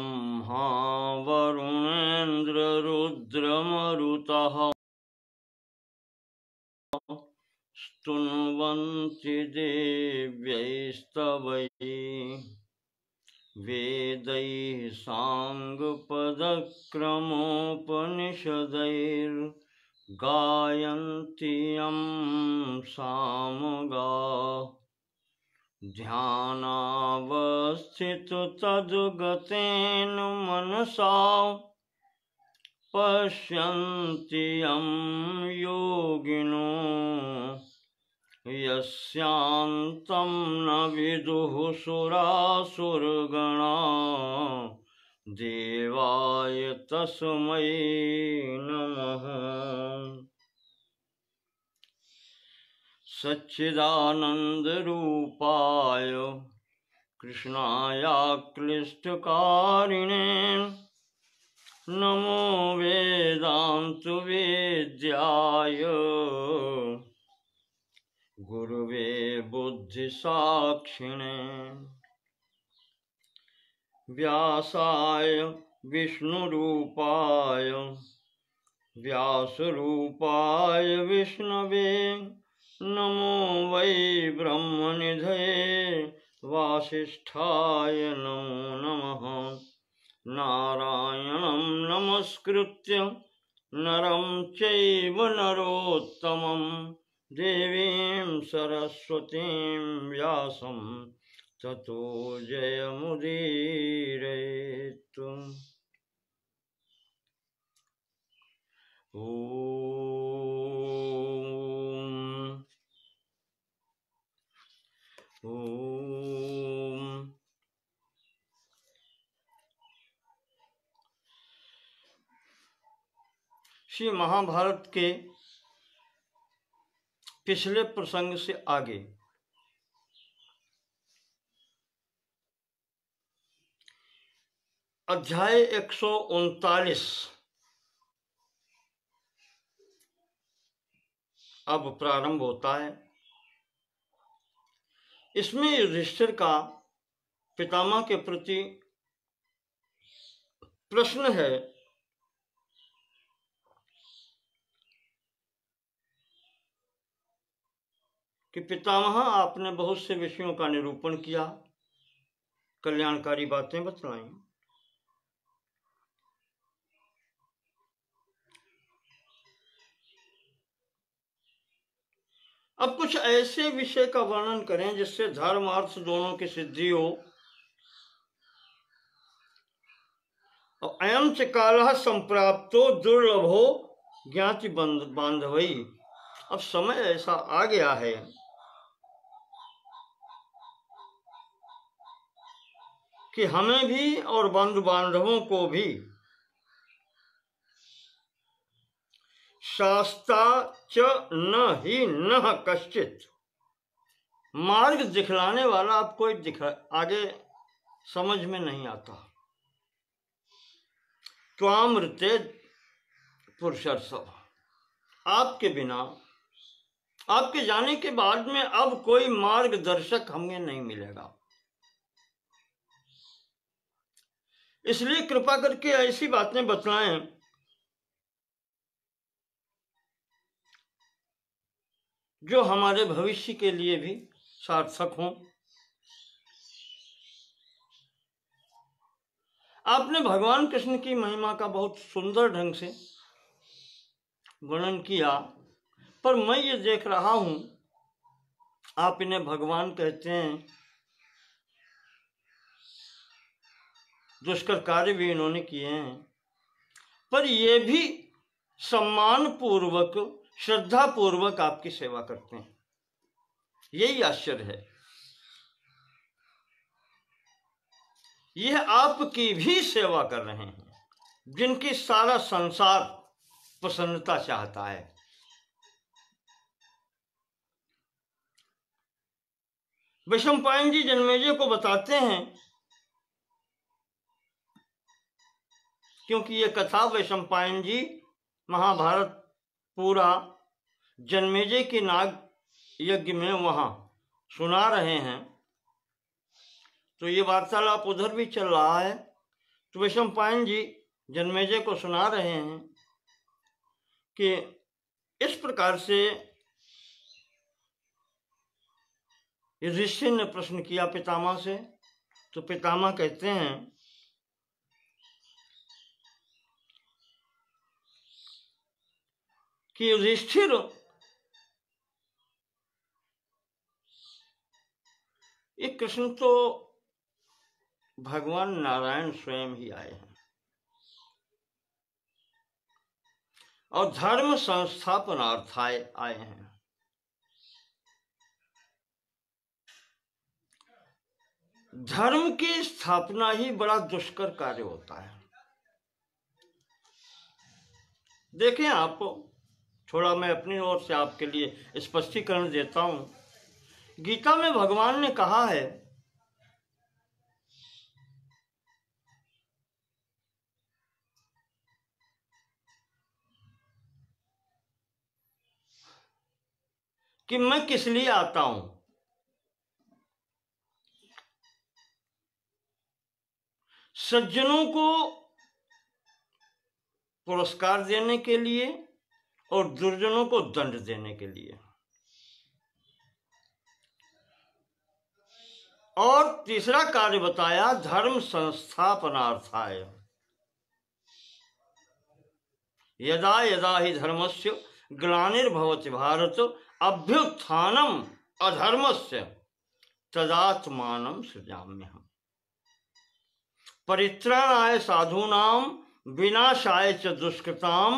ब्रह्मा वरुणेन्द्ररुद्रमरुतः स्तुन्वन्ति देव्यैस्तवैः वेदैः साङ्गपदक्रमोपनिषदैर्गायन्ति यं सामगाः ध्यानावस्थिततद्गतेन मनसा पश्यन्ति यं योगिनो यस्यान्तं न विदुः सुरासुरगणा देवाय तस्मै नमः। सच्चिदानन्दरूपाय कृष्णाय क्लिष्टकारिणे नमो वेदान्तवेद्याय गुरुवे बुद्धिसाक्षिणे व्यासाय विष्णुरूपाय व्यासरूपाय विष्णवे नमो वै ब्रह्मनिधये वासिष्ठाय नमो नमः। नारायणं नमस्कृत्य नरं चैव नरोत्तमं देवीं सरस्वतीं व्यासं ततो जयमुदीरयेत्। ओम श्री महाभारत के पिछले प्रसंग से आगे अध्याय 139 अब प्रारंभ होता है। इसमें युधिष्ठिर का पितामह के प्रति प्रश्न है कि पितामह आपने बहुत से विषयों का निरूपण किया, कल्याणकारी बातें बतलाई, अब कुछ ऐसे विषय का वर्णन करें जिससे धर्म अर्थ दोनों की सिद्धि हो। और अयं च कालः संप्राप्तो दुर्लभो ज्ञाति बांधवई। अब समय ऐसा आ गया है कि हमें भी और बंधु बांधवों को भी शास्ता च न ही न कश्चित, मार्ग दिखलाने वाला अब कोई आगे समझ में नहीं आता। त्वामृते पुरुषर्षभ, आपके बिना, आपके जाने के बाद में अब कोई मार्गदर्शक हमें नहीं मिलेगा। इसलिए कृपा करके ऐसी बातें बतलाएं जो हमारे भविष्य के लिए भी सार्थक हों। आपने भगवान कृष्ण की महिमा का बहुत सुंदर ढंग से वर्णन किया, पर मैं ये देख रहा हूं आप इन्हें भगवान कहते हैं, दुष्कर कार्य भी इन्होंने किए हैं, पर ये भी सम्मान पूर्वक श्रद्धा पूर्वक आपकी सेवा करते हैं। यही आश्चर्य है। यह आपकी भी सेवा कर रहे हैं जिनकी सारा संसार प्रसन्नता चाहता है। वैशंपायन जी जन्मेजय को बताते हैं, क्योंकि ये कथा वैशंपायन जी महाभारत पूरा जन्मेजय के नाग यज्ञ में वहां सुना रहे हैं, तो ये वार्तालाप उधर भी चल रहा है। तो वैशंपायन जी जन्मेजय को सुना रहे हैं कि इस प्रकार से युधिष्ठिर ने प्रश्न किया पितामह से। तो पितामह कहते हैं कि युधिष्ठिर, ये कृष्ण तो भगवान नारायण स्वयं ही आए हैं और धर्म संस्थापनार्थाय आए हैं। धर्म की स्थापना ही बड़ा दुष्कर कार्य होता है। देखें आप, थोड़ा मैं अपनी ओर से आपके लिए स्पष्टीकरण देता हूं। गीता में भगवान ने कहा है कि मैं किस लिए आता हूं। सज्जनों को पुरस्कार देने के लिए और दुर्जनों को दंड देने के लिए। और तीसरा कार्य बताया धर्म संस्थापनार्थाय। यदा यदा ही धर्मस्य ग्लानिर्भवति भारत अभ्युत्थानम अधर्मस्य तदात्मानं सृजाम्यहम्। परित्राणाय साधूनां विनाशाय च दुष्कृतां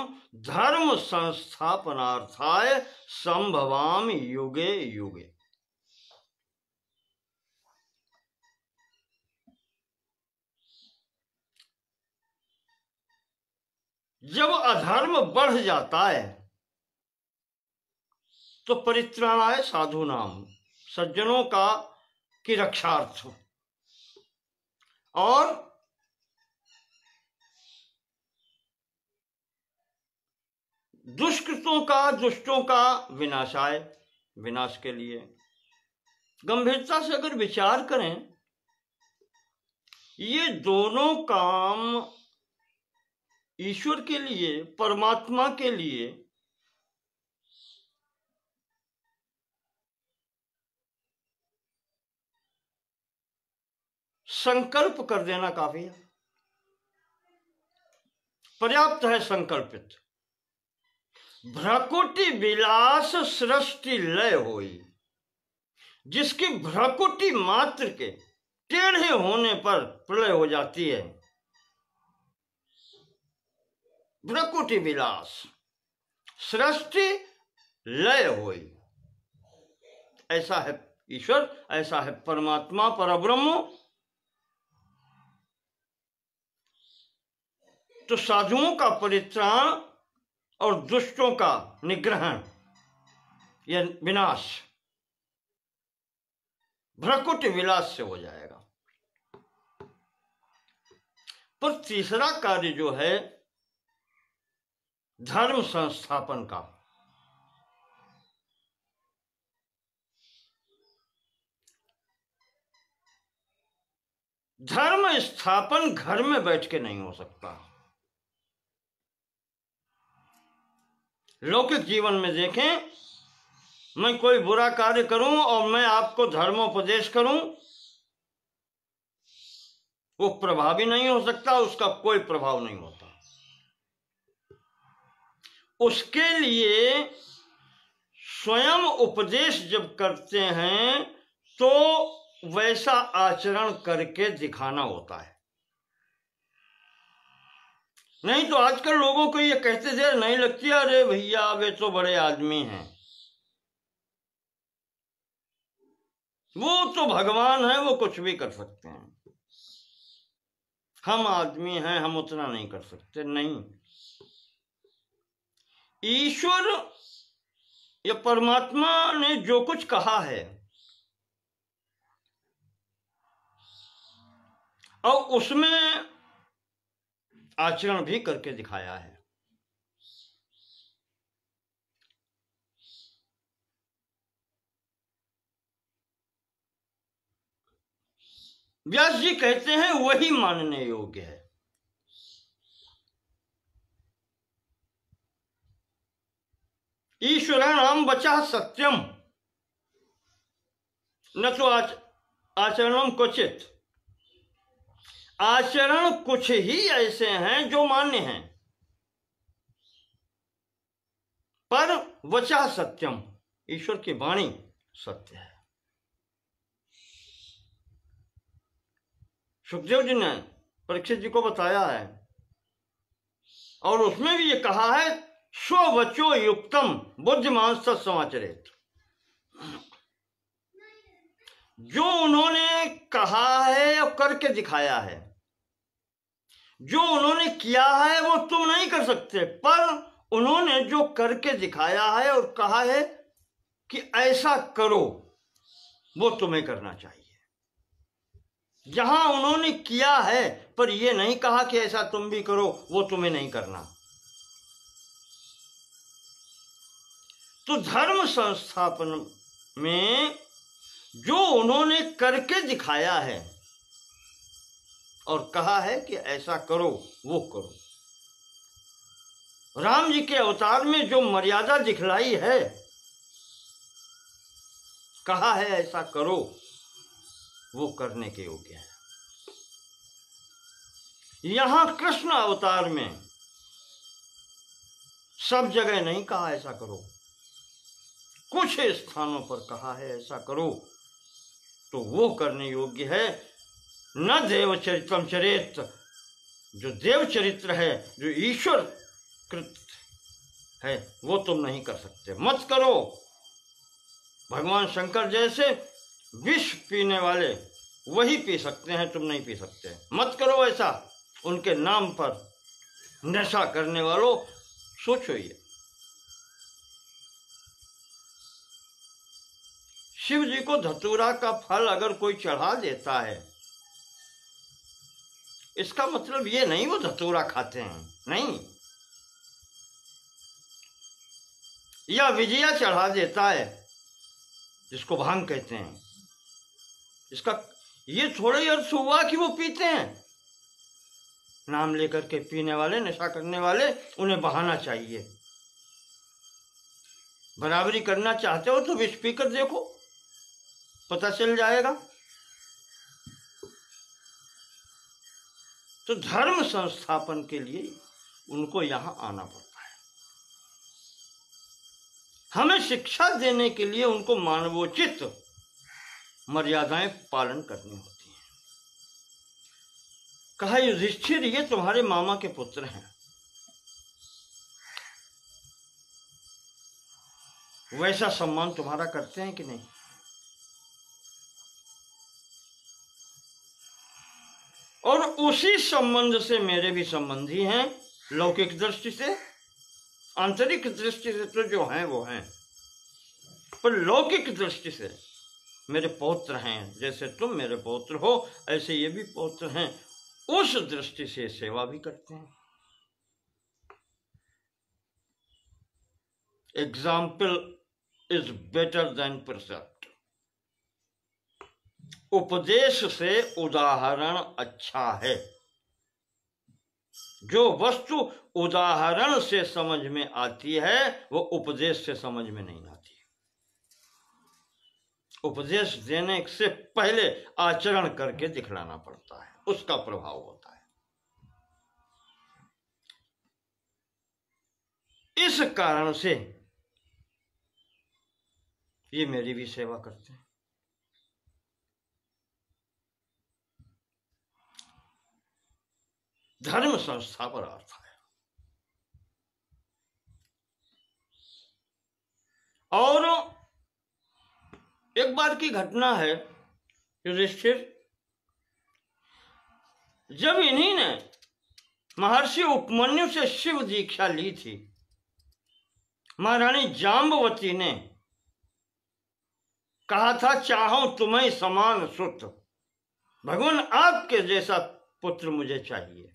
धर्म संस्थापनार्थाय संभवामि युगे युगे। जब अधर्म बढ़ जाता है तो परित्राणाय साधूनाम, सज्जनों का की रक्षार्थ, और दुष्कृतों का, दुष्टों का विनाशाय, विनाश के लिए। गंभीरता से अगर विचार करें, ये दोनों काम ईश्वर के लिए, परमात्मा के लिए संकल्प कर देना काफी है, पर्याप्त है संकल्पित। भ्रकुटि विलास सृष्टि लय होई। जिसकी भ्रकुटि मात्र के टेढ़े होने पर प्रलय हो जाती है। भ्रकुटि विलास सृष्टि लय होई, ऐसा है ईश्वर, ऐसा है परमात्मा परब्रह्म। तो साधुओं का परित्राण और दुष्टों का निग्रहण या विनाश भ्रकुटि विलास से हो जाएगा। पर तीसरा कार्य जो है धर्म संस्थापन का, धर्म स्थापन घर में बैठ के नहीं हो सकता। लौकिक जीवन में देखें, मैं कोई बुरा कार्य करूं और मैं आपको धर्मोपदेश करूं, वो प्रभावी नहीं हो सकता, उसका कोई प्रभाव नहीं होता। उसके लिए स्वयं उपदेश जब करते हैं तो वैसा आचरण करके दिखाना होता है। नहीं तो आजकल लोगों को ये कहते देर नहीं लगती, अरे भैया वे तो बड़े आदमी हैं, वो तो भगवान है, वो कुछ भी कर सकते हैं, हम आदमी हैं, हम उतना नहीं कर सकते। नहीं, ईश्वर या परमात्मा ने जो कुछ कहा है और उसमें आचरण भी करके दिखाया है। व्यास जी कहते हैं वही मानने योग्य है। ईश्वराणाम वचः सत्यम न तो आचरणम क्वचित। आचरण कुछ ही ऐसे हैं जो मान्य हैं, पर वचः सत्यम, ईश्वर की वाणी सत्य है। सुखदेव जी ने परीक्षित जी को बताया है, और उसमें भी ये कहा है स्ववचो युक्तम बुद्धिमान सत्समाचरेत। जो उन्होंने कहा है और करके दिखाया है, जो उन्होंने किया है वो तुम नहीं कर सकते, पर उन्होंने जो करके दिखाया है और कहा है कि ऐसा करो, वो तुम्हें करना चाहिए। जहां उन्होंने किया है पर ये नहीं कहा कि ऐसा तुम भी करो, वो तुम्हें नहीं करना। तो धर्म संस्थापन में जो उन्होंने करके दिखाया है और कहा है कि ऐसा करो, वो करो। राम जी के अवतार में जो मर्यादा दिखलाई है, कहा है ऐसा करो, वो करने के योग्य है। यहां कृष्ण अवतार में सब जगह नहीं कहा ऐसा करो, कुछ स्थानों पर कहा है ऐसा करो, तो वो करने योग्य है। न देव चरित्रम चरेत, जो देव चरित्र है, जो ईश्वर कृत है, वो तुम नहीं कर सकते, मत करो। भगवान शंकर जैसे विष पीने वाले वही पी सकते हैं, तुम नहीं पी सकते, मत करो ऐसा। उनके नाम पर नशा करने वालों, सोचो ये। शिव जी को धतूरा का फल अगर कोई चढ़ा देता है, इसका मतलब ये नहीं वो धतूरा खाते हैं, नहीं। या विजया चढ़ा देता है, जिसको भांग कहते हैं, इसका ये थोड़ा ही अर्थ हुआ कि वो पीते हैं। नाम लेकर के पीने वाले, नशा करने वाले, उन्हें बहाना चाहिए। बराबरी करना चाहते हो तो विष पीकर देखो, पता चल जाएगा। तो धर्म संस्थापन के लिए उनको यहां आना पड़ता है। हमें शिक्षा देने के लिए उनको मानवोचित मर्यादाएं पालन करनी होती हैं। कहा युधिष्ठिर, ये तुम्हारे मामा के पुत्र हैं, वैसा सम्मान तुम्हारा करते हैं कि नहीं? और उसी संबंध से मेरे भी संबंधी हैं, लौकिक दृष्टि से। आंतरिक दृष्टि से तो जो हैं वो हैं, पर लौकिक दृष्टि से मेरे पौत्र हैं। जैसे तुम मेरे पौत्र हो, ऐसे ये भी पौत्र हैं। उस दृष्टि से सेवा भी करते हैं। Example is better than precept. उपदेश से उदाहरण अच्छा है। जो वस्तु उदाहरण से समझ में आती है, वो उपदेश से समझ में नहीं आती। उपदेश देने से पहले आचरण करके दिखलाना पड़ता है, उसका प्रभाव होता है। इस कारण से ये मेरी भी सेवा करते हैं। धर्म संस्था पर अर्थ है। और एक बार की घटना है, युधिष्ठिर, जब इन्हीं ने महर्षि उपमन्यु से शिव दीक्षा ली थी, महारानी जाम्बवती ने कहा था, चाहो तुम्हें समान सुत, भगवान आपके जैसा पुत्र मुझे चाहिए।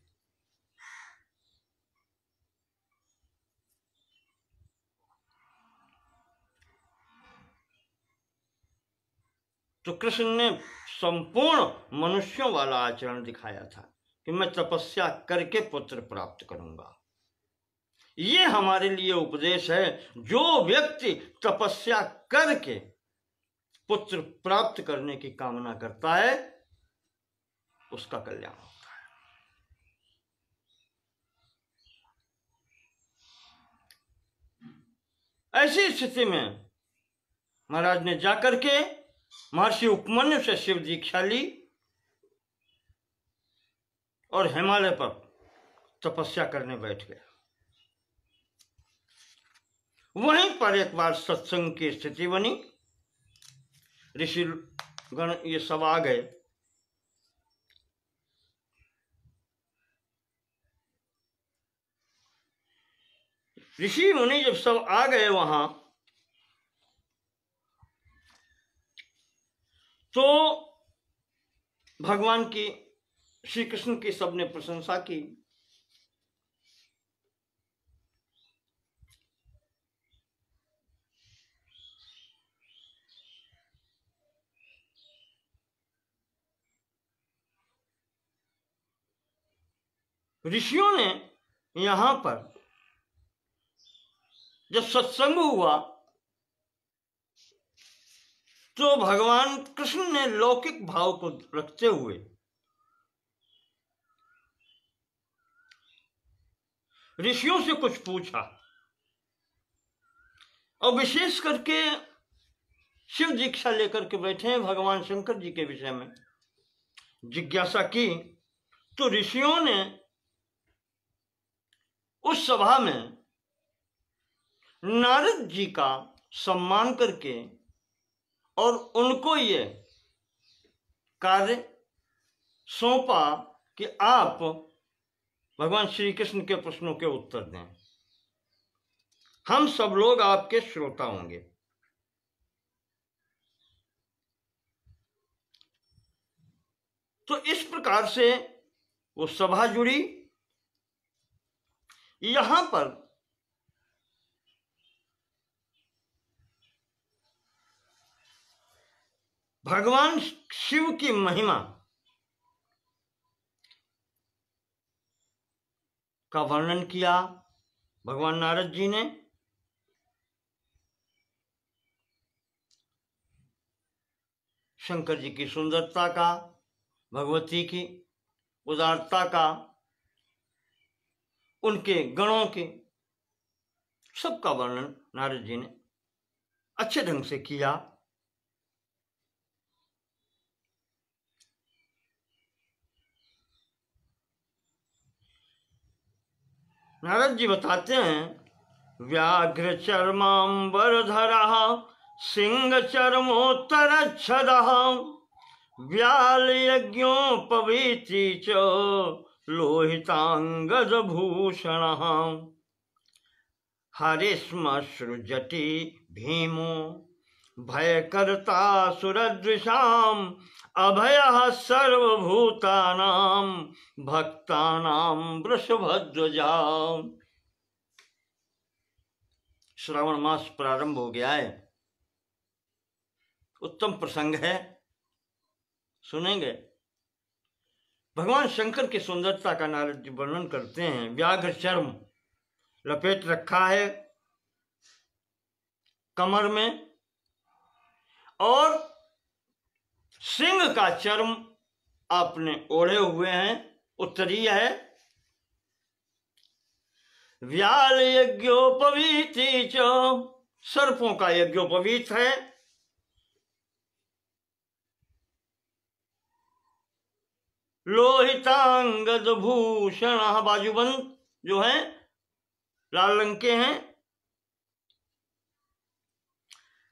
तो कृष्ण ने संपूर्ण मनुष्यों वाला आचरण दिखाया था कि मैं तपस्या करके पुत्र प्राप्त करूंगा। ये हमारे लिए उपदेश है। जो व्यक्ति तपस्या करके पुत्र प्राप्त करने की कामना करता है उसका कल्याण होता है। ऐसी स्थिति में महाराज ने जाकर के महर्षि उपमन्यु से शिव दीक्षा ली और हिमालय पर तपस्या करने बैठ गए। वहीं पर एक बार सत्संग की स्थिति बनी। ऋषि गण ये सब आ गए। ऋषि मुनि जब सब आ गए वहां, तो भगवान की, श्री कृष्ण की सबने प्रशंसा की। ऋषियों ने यहां पर जब सत्संग हुआ तो भगवान कृष्ण ने लौकिक भाव को रखते हुए ऋषियों से कुछ पूछा और विशेष करके शिव दीक्षा लेकर के बैठे हैं भगवान शंकर जी के विषय में जिज्ञासा की। तो ऋषियों ने उस सभा में नारद जी का सम्मान करके और उनको ये कार्य सौंपा कि आप भगवान श्री कृष्ण के प्रश्नों के उत्तर दें, हम सब लोग आपके श्रोता होंगे। तो इस प्रकार से वो सभा जुड़ी। यहां पर भगवान शिव की महिमा का वर्णन किया भगवान नारद जी ने। शंकर जी की सुंदरता का, भगवती की उदारता का, उनके गणों के सबका वर्णन नारद जी ने अच्छे ढंग से किया। नारद जी बताते हैं, व्याघ्र चर्मांबरधरः सिंह चर्मोत्तरच्छदः व्याल यज्ञोपवीति च लोहितांगद भूषणः हरिश्मश्रुजटी भीमो भयकर्ता सुरदृशाम् अभयः सर्वभूतानां भक्तानां वृषभध्वजा। श्रावण मास प्रारंभ हो गया है, उत्तम प्रसंग है, सुनेंगे। भगवान शंकर की सुंदरता का नारद जी वर्णन करते हैं। व्याघ्र चर्म लपेट रखा है कमर में और सिंह का चर्म आपने ओढ़े हुए हैं, उत्तरीय है। व्याल यज्ञोपवीति च, सर्पों का यज्ञोपवीत है। लोहितांगद भूषण, बाजूबंद जो है लाल रंग के हैं।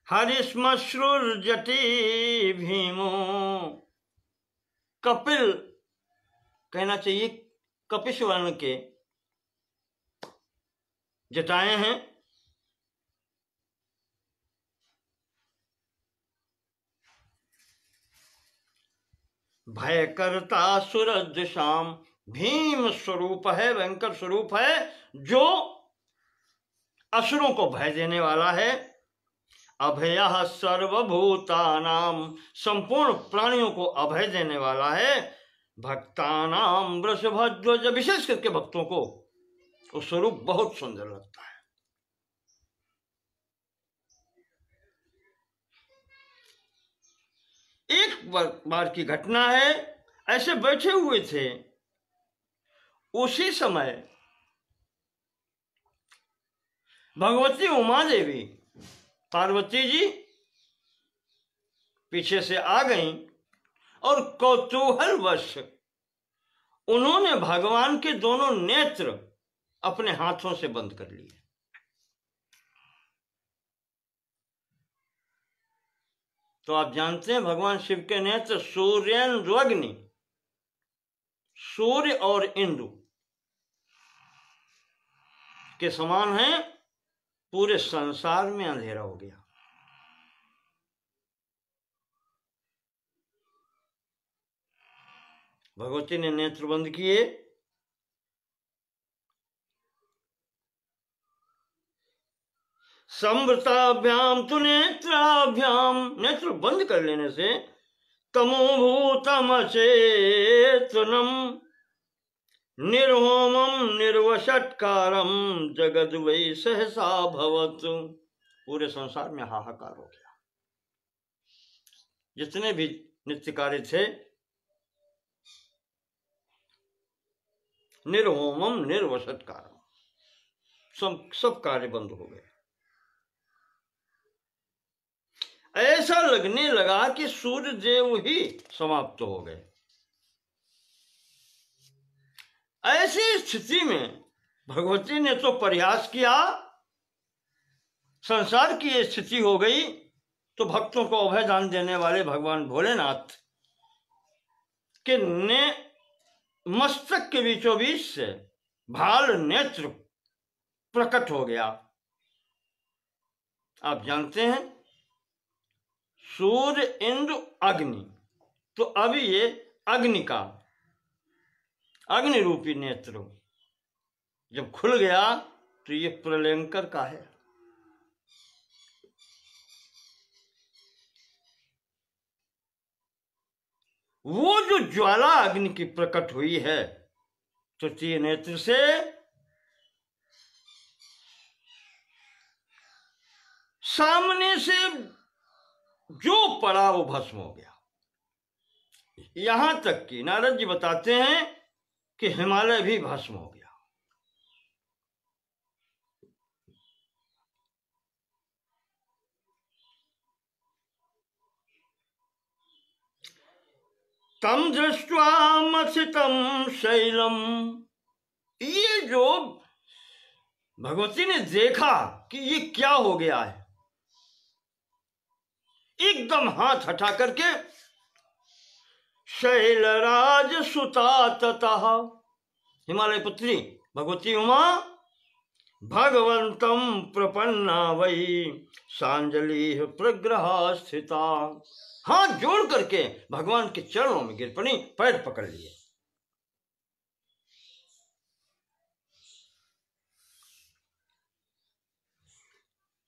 हरिश्मश्रुर्जटी भीमो, कपिल कहना चाहिए, कपिश वर्ण के जटाएं हैं। भयकर्ता सुरदृशाम, भीम स्वरूप है, भयंकर स्वरूप है, जो असुरों को भय देने वाला है। अभयः सर्वभूतानां, संपूर्ण प्राणियों को अभय देने वाला है। भक्तानां वृषभध्वज, विशेष करके भक्तों को वो स्वरूप बहुत सुंदर लगता है। एक बार की घटना है, ऐसे बैठे हुए थे, उसी समय भगवती उमा देवी पार्वती जी पीछे से आ गईं और कौतूहलवश उन्होंने भगवान के दोनों नेत्र अपने हाथों से बंद कर लिए। तो आप जानते हैं भगवान शिव के नेत्र सूर्येंद्र अग्नि, सूर्य और इंद्र के समान हैं। पूरे संसार में अंधेरा हो गया। भगवती ने नेत्र बंद किए, संवृताभ्याम तु नेत्राभ्याम, नेत्र बंद कर लेने से तमोभूतम चेतनम निर्होमम निर्वषटकारम जगद वै सहसा भवत। पूरे संसार में हाहाकार हो गया। जितने भी नित्य कार्य थे, निर्होमम निर्वषटकारम, सब कार्य बंद हो गए। ऐसा लगने लगा कि सूर्य देव ही समाप्त हो गए। ऐसी स्थिति में भगवती ने तो प्रयास किया, संसार की ये स्थिति हो गई, तो भक्तों को अभय दान देने वाले भगवान भोलेनाथ के ने मस्तक के बीचों बीच से भाल नेत्र प्रकट हो गया। आप जानते हैं सूर्य इंद्र अग्नि, तो अभी ये अग्नि का, अग्नि रूपी नेत्र जब खुल गया तो ये प्रलयंकर का है। वो जो ज्वाला अग्नि की प्रकट हुई है तृतीय नेत्र से, सामने से जो पड़ा वो भस्म हो गया। यहां तक कि नारद जी बताते हैं कि हिमालय भी भस्म हो गया। तम दृष्ट्वा मथितम शैलम, ये जो भगवती ने देखा कि ये क्या हो गया है, एकदम हाथ हटा करके शैलराज सुता ततः, हिमालय पुत्री भगवती उमा भगवंतम प्रपन्ना वही सांजलि प्रग्रह स्थिता, हाथ जोड़ करके भगवान के चरणों में गिर पड़ी, पैर पकड़ लिए।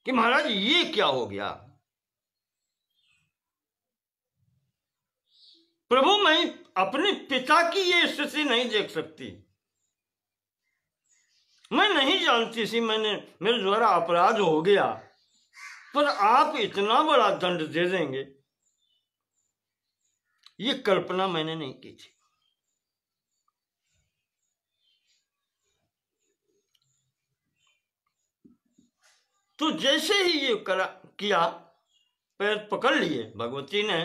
कि महाराज ये क्या हो गया, प्रभु मैं अपने पिता की ये स्थिति नहीं देख सकती, मैं नहीं जानती थी, मेरे द्वारा अपराध हो गया, पर आप इतना बड़ा दंड दे देंगे ये कल्पना मैंने नहीं की थी। तो जैसे ही ये किया, पैर पकड़ लिए भगवती ने,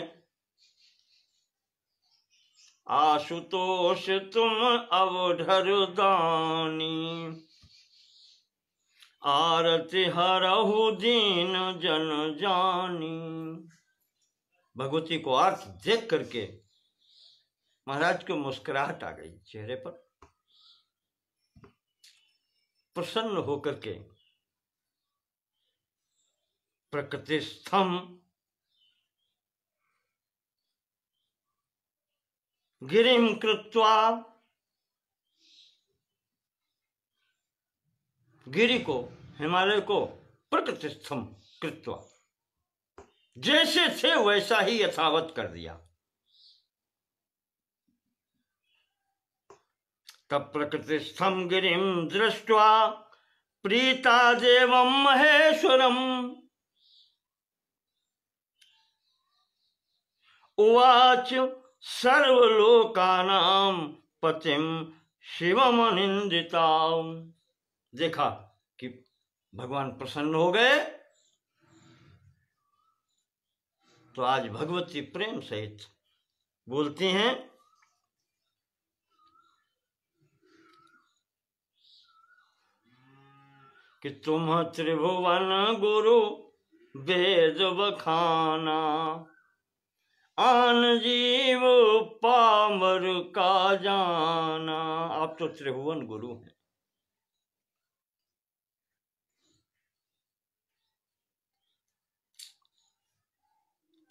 आशुतोष तुम अवधर दानी आरती हरहु दीन जन जानी। भगवती को आर्त देख करके महाराज को मुस्कुराहट आ गई चेहरे पर, प्रसन्न होकर के प्रकृतिस्थम गिरिम कृत्वा, गिरि को, हिमालय को प्रकृतिस्थम कृत्वा, जैसे थे वैसा ही यथावत कर दिया। तब प्रकृतिस्थं गिरिं दृष्ट्वा प्रीता देवं महेश्वरम् उवाच सर्वलोकानां पतिं शिवमनिंदिता। देखा कि भगवान प्रसन्न हो गए, तो आज भगवती प्रेम सहित बोलती हैं कि तुम त्रिभुवन गुरु वेद बखाना, आन जीव पामर का जाना। आप तो त्रिभुवन गुरु हैं।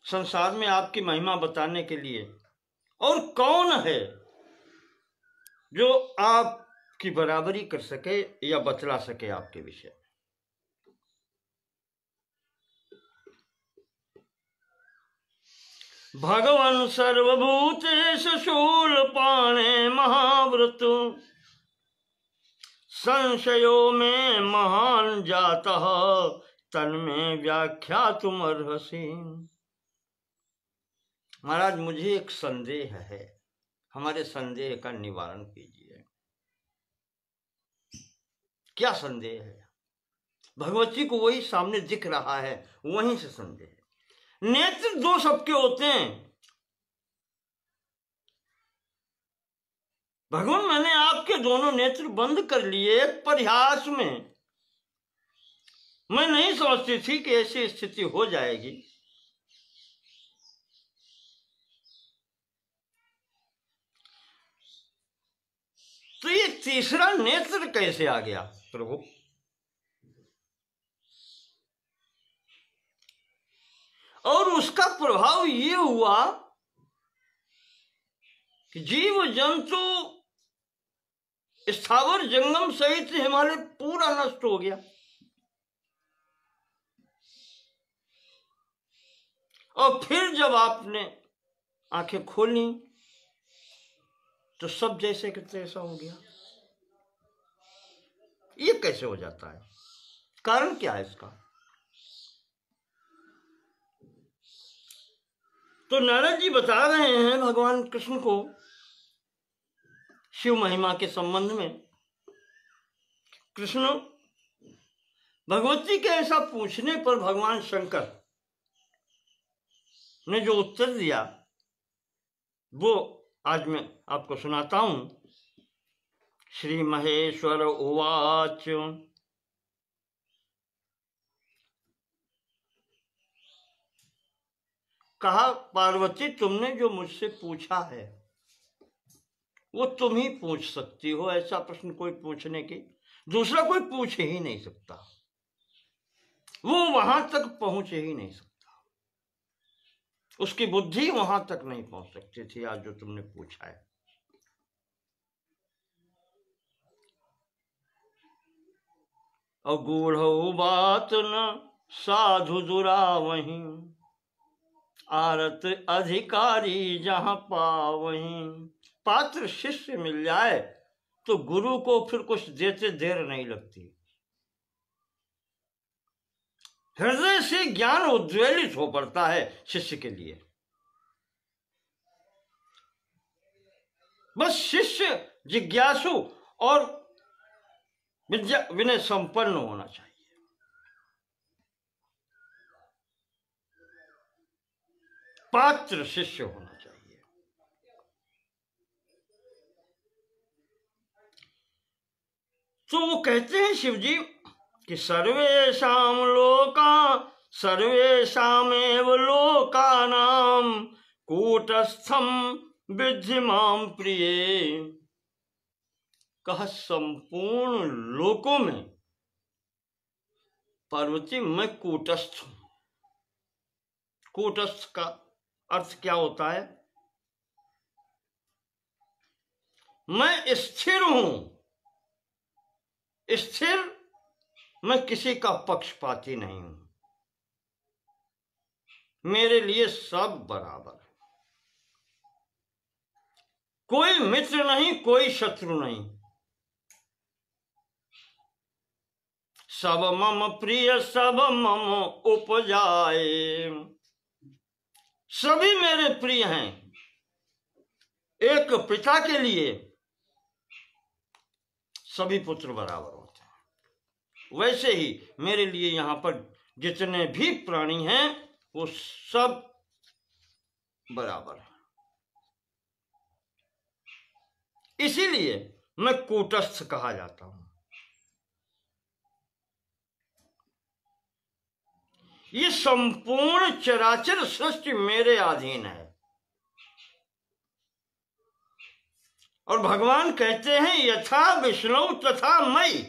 संसार में आपकी महिमा बताने के लिए और कौन है जो आपकी बराबरी कर सके या बतला सके आपके विषय। भगवान सर्वभूतेश शूलपाणे महाव्रत, संशयो में महान जातः तन्मे व्याख्यातुम अर्हसि। महाराज मुझे एक संदेह है, हमारे संदेह का निवारण कीजिए। क्या संदेह है? भगवती को वही सामने दिख रहा है, वहीं से संदेह। नेत्र दो सबके होते हैं। भगवान मैंने आपके दोनों नेत्र बंद कर लिए परिहास में। मैं नहीं समझती थी कि ऐसी स्थिति हो जाएगी। तो ये तीसरा नेत्र कैसे आ गया प्रभु? और उसका प्रभाव ये हुआ कि जीव जंतु स्थावर जंगम सहित हिमालय पूरा नष्ट हो गया। और फिर जब आपने आंखें खोली तो सब जैसे कि तैसा हो गया। ये कैसे हो जाता है? कारण क्या है इसका? तो नारद जी बता रहे हैं भगवान कृष्ण को शिव महिमा के संबंध में। कृष्ण भगवती के ऐसा पूछने पर भगवान शंकर ने जो उत्तर दिया वो आज मैं आपको सुनाता हूं। श्री महेश्वर उवाच कहा, पार्वती तुमने जो मुझसे पूछा है वो तुम ही पूछ सकती हो। ऐसा प्रश्न कोई पूछने की दूसरा कोई पूछ ही नहीं सकता। वो वहां तक पहुंच ही नहीं सकता। उसकी बुद्धि वहां तक नहीं पहुंच सकती थी आज जो तुमने पूछा है। अगूढ़ बात न साधु दुरा वहीं, आरत अधिकारी जहां पावहीं। पात्र शिष्य मिल जाए तो गुरु को फिर कुछ देते देर नहीं लगती। हृदय से ज्ञान उद्वेलित हो पड़ता है शिष्य के लिए। बस शिष्य जिज्ञासु और विद्या विनय संपन्न होना चाहिए। पात्र शिष्य होना चाहिए। तो वो कहते हैं शिव जी कि सर्वेषां लोका सर्वेषामेव लोकानां कूटस्थं विद्धि मां प्रिये। कहा संपूर्ण लोकों में पार्वती मैं कूटस्थ हूं। कूटस्थ का अर्थ क्या होता है? मैं स्थिर हूं। स्थिर, मैं किसी का पक्षपाती नहीं हूं। मेरे लिए सब बराबर है। कोई मित्र नहीं, कोई शत्रु नहीं, सब मम प्रिय सब मम उपजाए। सभी मेरे प्रिय हैं। एक पिता के लिए सभी पुत्र बराबर होते हैं, वैसे ही मेरे लिए यहाँ पर जितने भी प्राणी हैं वो सब बराबर हैं। इसीलिए मैं कूटस्थ कहा जाता हूं। ये संपूर्ण चराचर सृष्टि मेरे अधीन है। और भगवान कहते हैं यथा विष्णु तथा मई।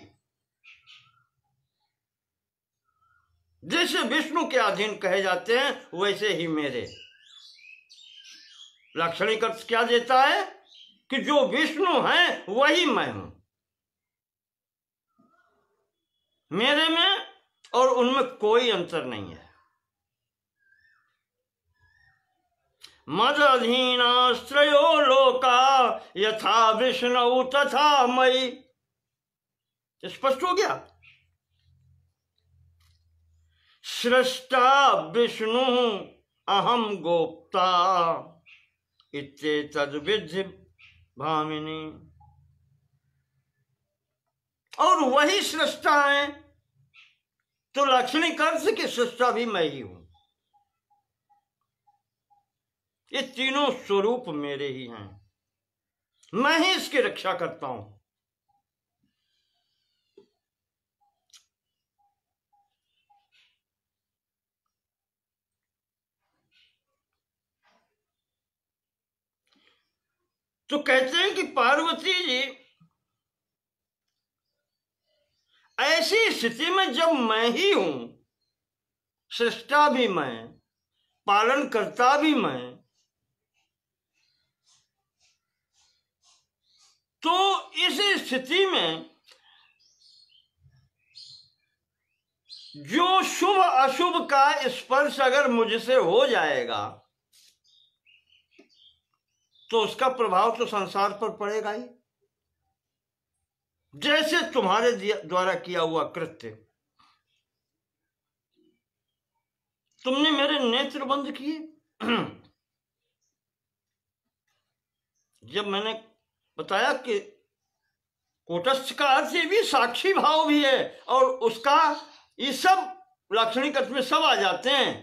जैसे विष्णु के अधीन कहे जाते हैं वैसे ही मेरे। लाक्षणिक अर्थ क्या देता है कि जो विष्णु है वही मैं हूं। मेरे में और उनमें कोई अंतर नहीं है। मद अधीनाश्रयो लोका यथा विष्णु तथा मई। स्पष्ट हो गया। सृष्टा विष्णु अहम गोप्ता इत्येतद् विद्धि भामिनी। और वही सृष्टा है तो लाक्षणिक अर्थ की सृष्टा भी मैं ही हूं। ये तीनों स्वरूप मेरे ही हैं, मैं ही इसकी रक्षा करता हूं। तो कहते हैं कि पार्वती जी ऐसी स्थिति में जब मैं ही हूं, सृष्टा भी मैं, पालन करता भी मैं, तो इस स्थिति में जो शुभ अशुभ का स्पर्श अगर मुझसे हो जाएगा तो उसका प्रभाव तो संसार पर पड़ेगा ही। जैसे तुम्हारे द्वारा किया हुआ कृत्य, तुमने मेरे नेत्र बंद किए। जब मैंने बताया कि कूटस्थ का अर्थ ये भी साक्षी भाव भी है और उसका ये सब लाक्षणिक अर्थ में सब आ जाते हैं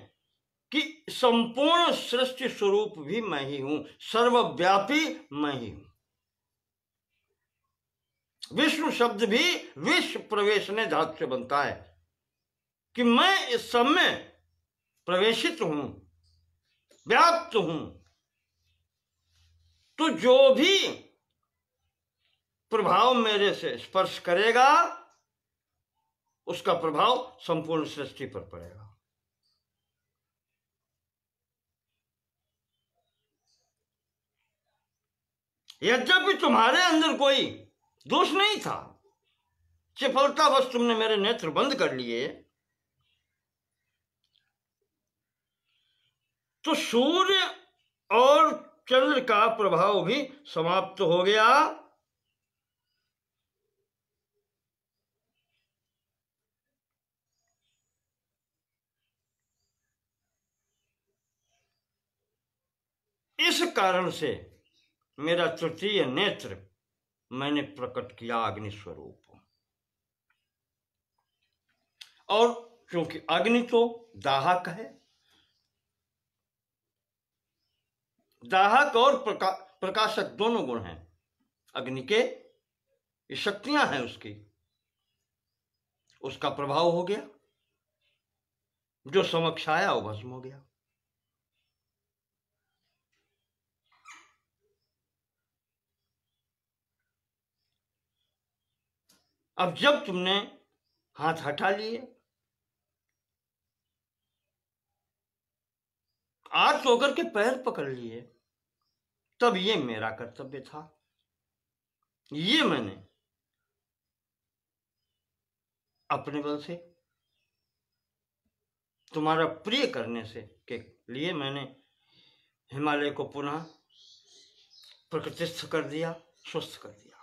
कि संपूर्ण सृष्टि स्वरूप भी मैं ही हूं, सर्वव्यापी मैं ही हूं। विष्णु शब्द भी विश्व प्रवेशने धातु से बनता है कि मैं इस सब में प्रवेशित हूं, व्याप्त हूं। तो जो भी प्रभाव मेरे से स्पर्श करेगा उसका प्रभाव संपूर्ण सृष्टि पर पड़ेगा। यद्यपि तुम्हारे अंदर कोई दोष नहीं था, चपलतावश तुमने मेरे नेत्र बंद कर लिए, तो सूर्य और चंद्र का प्रभाव भी समाप्त हो गया। इस कारण से मेरा तृतीय नेत्र मैंने प्रकट किया अग्नि स्वरूप। और क्योंकि अग्नि तो दाहक है, दाहक और प्रकाशक दोनों गुण हैं अग्नि के, ये शक्तियां हैं उसकी। उसका प्रभाव हो गया, जो समक्ष आया वो भस्म हो गया। अब जब तुमने हाथ हटा लिए, आर्त होकर के पैर पकड़ लिए, तब ये मेरा कर्तव्य था। ये मैंने अपने बल से तुम्हारा प्रिय करने से के लिए मैंने हिमालय को पुनः प्रकृतिस्थ कर दिया, स्वस्थ कर दिया।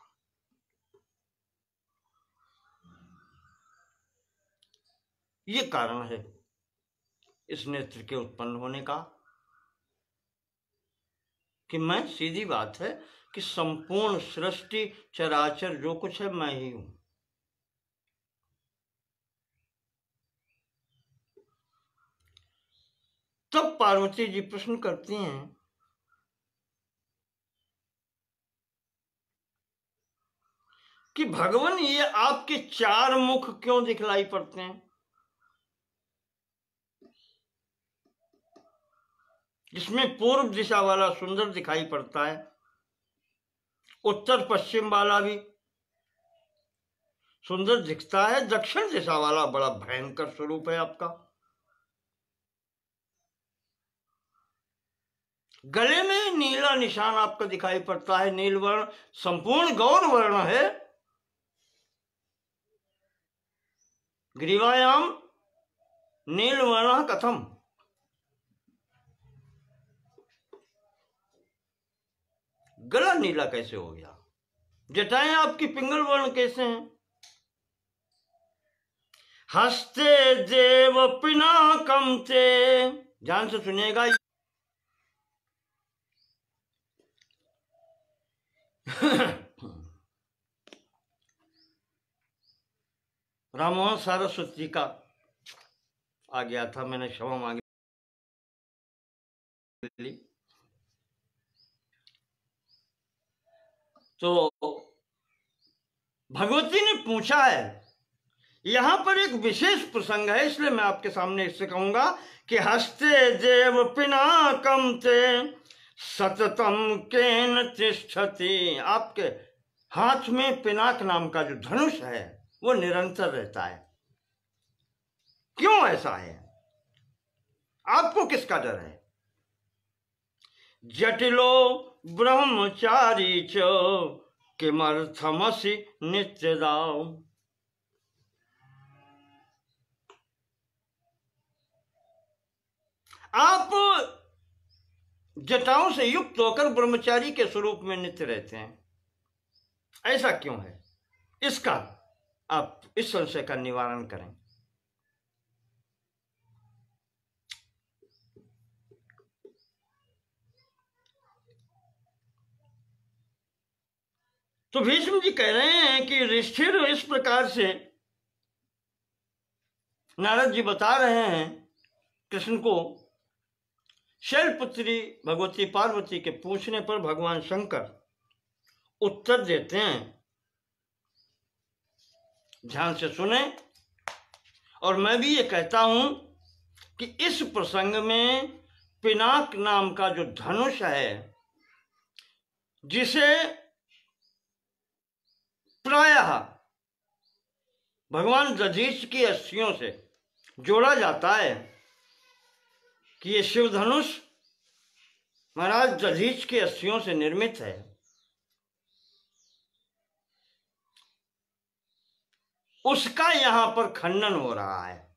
ये कारण है इस नेत्र के उत्पन्न होने का, कि मैं, सीधी बात है कि संपूर्ण सृष्टि चराचर जो कुछ है मैं ही हूं। तब पार्वती जी प्रश्न करती हैं कि भगवान ये आपके चार मुख क्यों दिखलाई पड़ते हैं, जिसमें पूर्व दिशा वाला सुंदर दिखाई पड़ता है, उत्तर पश्चिम वाला भी सुंदर दिखता है, दक्षिण दिशा वाला बड़ा भयंकर स्वरूप है आपका। गले में नीला निशान आपका दिखाई पड़ता है, नील वर्ण संपूर्ण गौर वर्ण है। ग्रीवायाम नील वर्ण कथम, गला नीला कैसे हो गया? जटाएं आपकी पिंगल वर्ण कैसे हैं? हस्ते देव पिनाकम ते, ध्यान से सुनिएगा। राममोहन सारस्वती का आ गया था, मैंने क्षमा मांगी ली। तो भगवती ने पूछा है, यहां पर एक विशेष प्रसंग है, इसलिए मैं आपके सामने इससे कहूंगा कि हस्ते देव पिनाकम ते सततम केन तिष्ठति, आपके हाथ में पिनाक नाम का जो धनुष है वो निरंतर रहता है। क्यों ऐसा है? आपको किसका डर है? जटिलो ब्रह्मचारी च किमर्थमसि नित्यदाव, आप जटाओं से युक्त होकर ब्रह्मचारी के स्वरूप में नित्य रहते हैं, ऐसा क्यों है? इसका आप इस संशय का निवारण करें। तो भीष्म जी कह रहे हैं कि युधिष्ठिर, इस प्रकार से नारद जी बता रहे हैं कृष्ण को। शैलपुत्री भगवती पार्वती के पूछने पर भगवान शंकर उत्तर देते हैं, ध्यान से सुने। और मैं भी ये कहता हूं कि इस प्रसंग में पिनाक नाम का जो धनुष है, जिसे प्रायः भगवान दधीच की अस्थियों से जोड़ा जाता है कि ये शिव धनुष महाराज दधीच की अस्थियों से निर्मित है, उसका यहां पर खंडन हो रहा है।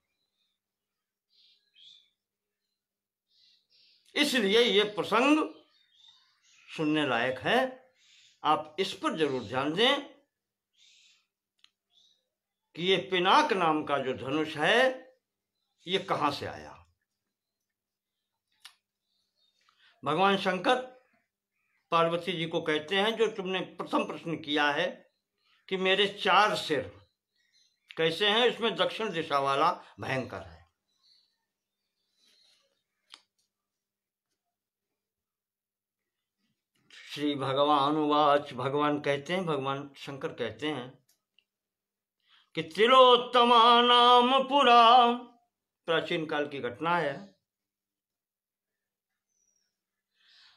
इसलिए ये प्रसंग सुनने लायक है। आप इस पर जरूर ध्यान दें कि ये पिनाक नाम का जो धनुष है ये कहां से आया। भगवान शंकर पार्वती जी को कहते हैं, जो तुमने प्रथम प्रश्न किया है कि मेरे चार सिर कैसे हैं, इसमें दक्षिण दिशा वाला भयंकर है। श्री भगवान उवाच, भगवान कहते हैं, भगवान शंकर कहते हैं कि तिलोत्तमा नाम पुरा, प्राचीन काल की घटना है,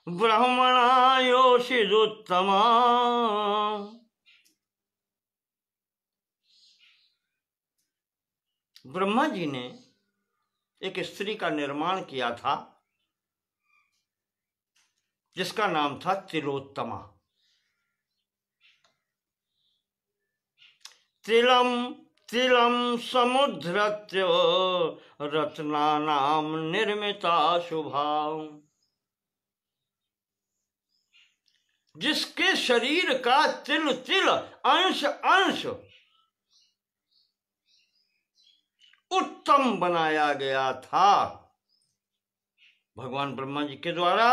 ब्रह्मणा योषिदुत्तमा, ब्रह्मा जी ने एक स्त्री का निर्माण किया था जिसका नाम था तिलोत्तमा। तिलम तिलम समुद्रत्य रत्नानाम निर्मिता शुभा, जिसके शरीर का तिल तिल अंश अंश उत्तम बनाया गया था भगवान ब्रह्मा जी के द्वारा,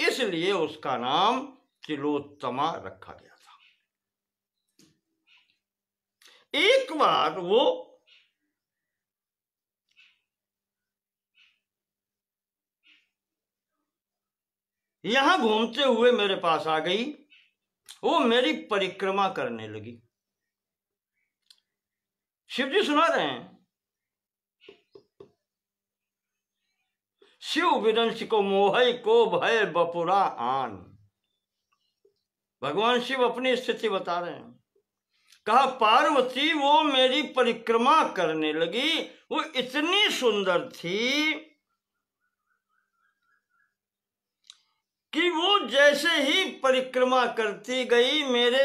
इसलिए उसका नाम तिलोत्तमा रखा गया था। एक बार वो यहां घूमते हुए मेरे पास आ गई, वो मेरी परिक्रमा करने लगी। शिव जी सुना रहे हैं, शिव विरंश को मोहय को भय बपुरा आन। भगवान शिव अपनी स्थिति बता रहे हैं। कहा पार्वती वो मेरी परिक्रमा करने लगी, वो इतनी सुंदर थी कि वो जैसे ही परिक्रमा करती गई मेरे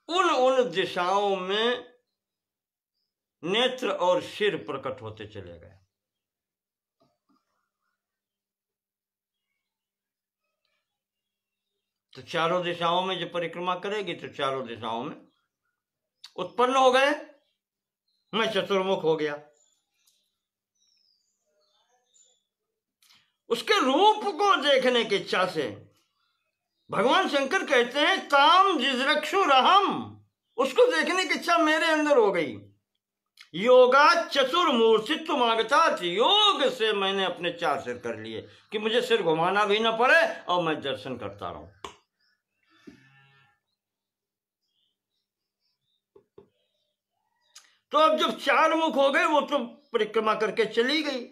उन दिशाओं में नेत्र और सिर प्रकट होते चले गए। तो चारों दिशाओं में जब परिक्रमा करेगी तो चारों दिशाओं में उत्पन्न हो गए। मैं चतुर्मुख हो गया। उसके रूप को देखने की इच्छा से भगवान शंकर कहते हैं ताम जिजरक्षु रहम, उसको देखने की इच्छा मेरे अंदर हो गई। योगा चतुर्मूर्तित्व मांगता थी, योग से मैंने अपने 4 सिर कर लिए कि मुझे सिर घुमाना भी ना पड़े और मैं दर्शन करता रहूं। तो अब जब 4 मुख हो गए, वो तो परिक्रमा करके चली गई।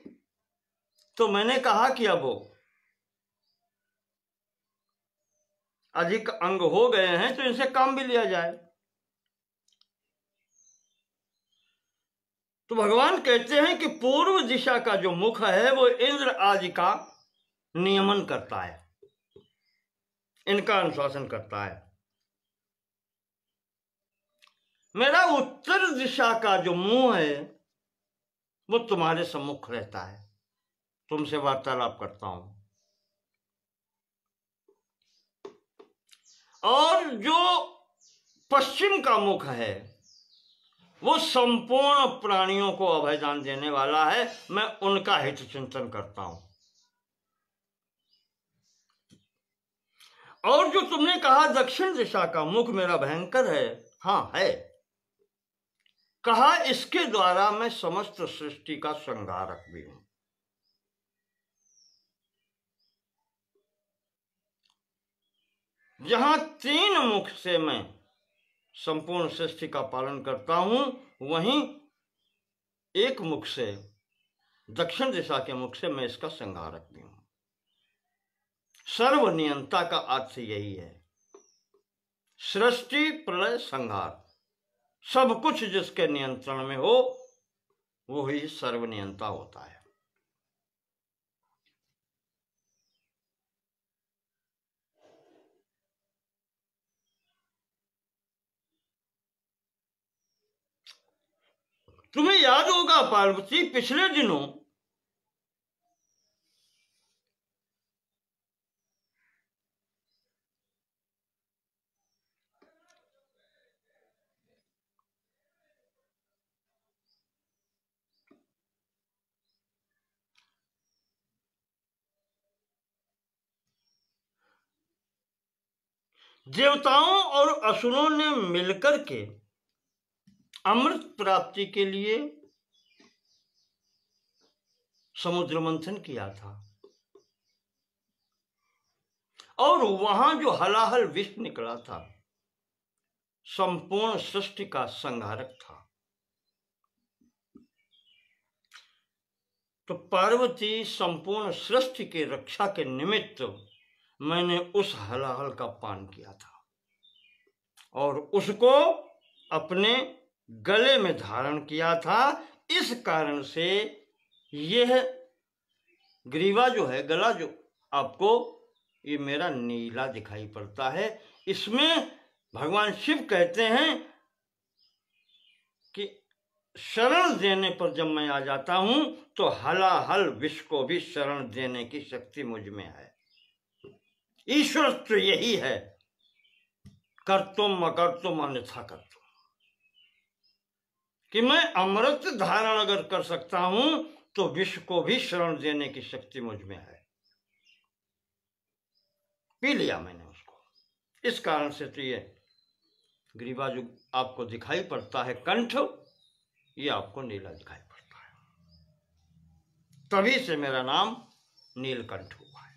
तो मैंने कहा कि अब अधिक अंग हो गए हैं तो इनसे काम भी लिया जाए। तो भगवान कहते हैं कि पूर्व दिशा का जो मुख है वो इंद्र आदि का नियमन करता है, इनका अनुशासन करता है। मेरा उत्तर दिशा का जो मुंह है वो तुम्हारे सम्मुख रहता है, तुमसे वार्तालाप करता हूं। और जो पश्चिम का मुख है वो संपूर्ण प्राणियों को अभयदान देने वाला है, मैं उनका हित चिंतन करता हूं। और जो तुमने कहा दक्षिण दिशा का मुख मेरा भयंकर है, हाँ है, कहा इसके द्वारा मैं समस्त सृष्टि का संहारक भी हूं। जहां 3 मुख से मैं संपूर्ण सृष्टि का पालन करता हूं, वहीं एक मुख से, दक्षिण दिशा के मुख से मैं इसका संहारक भी हूं। सर्वनियंता का अर्थ यही है, सृष्टि प्रलय संहार, सब कुछ जिसके नियंत्रण में हो वो ही सर्वनियंता होता है। तुम्हें याद होगा पार्वती, पिछले दिनों देवताओं और असुरों ने मिलकर के अमृत प्राप्ति के लिए समुद्र मंथन किया था, और वहां जो हलाहल विष निकला था संपूर्ण सृष्टि का संहारक था। तो पार्वती, संपूर्ण सृष्टि की रक्षा के निमित्त मैंने उस हलाहल का पान किया था और उसको अपने गले में धारण किया था। इस कारण से यह ग्रीवा जो है, गला जो आपको ये मेरा नीला दिखाई पड़ता है। इसमें भगवान शिव कहते हैं कि शरण देने पर जब मैं आ जाता हूं तो हलाहल विष को भी शरण देने की शक्ति मुझ में है। ईश्वर तो यही है, कर्तुम अकर्तुम अन्यथा कर्तुम, कि मैं अमृत धारण अगर कर सकता हूं तो विष को भी शरण देने की शक्ति मुझ में है। पी लिया मैंने उसको। इस कारण से तो ये ग्रीवा जो आपको दिखाई पड़ता है कंठ, ये आपको नीला दिखाई पड़ता है, तभी से मेरा नाम नीलकंठ हुआ है।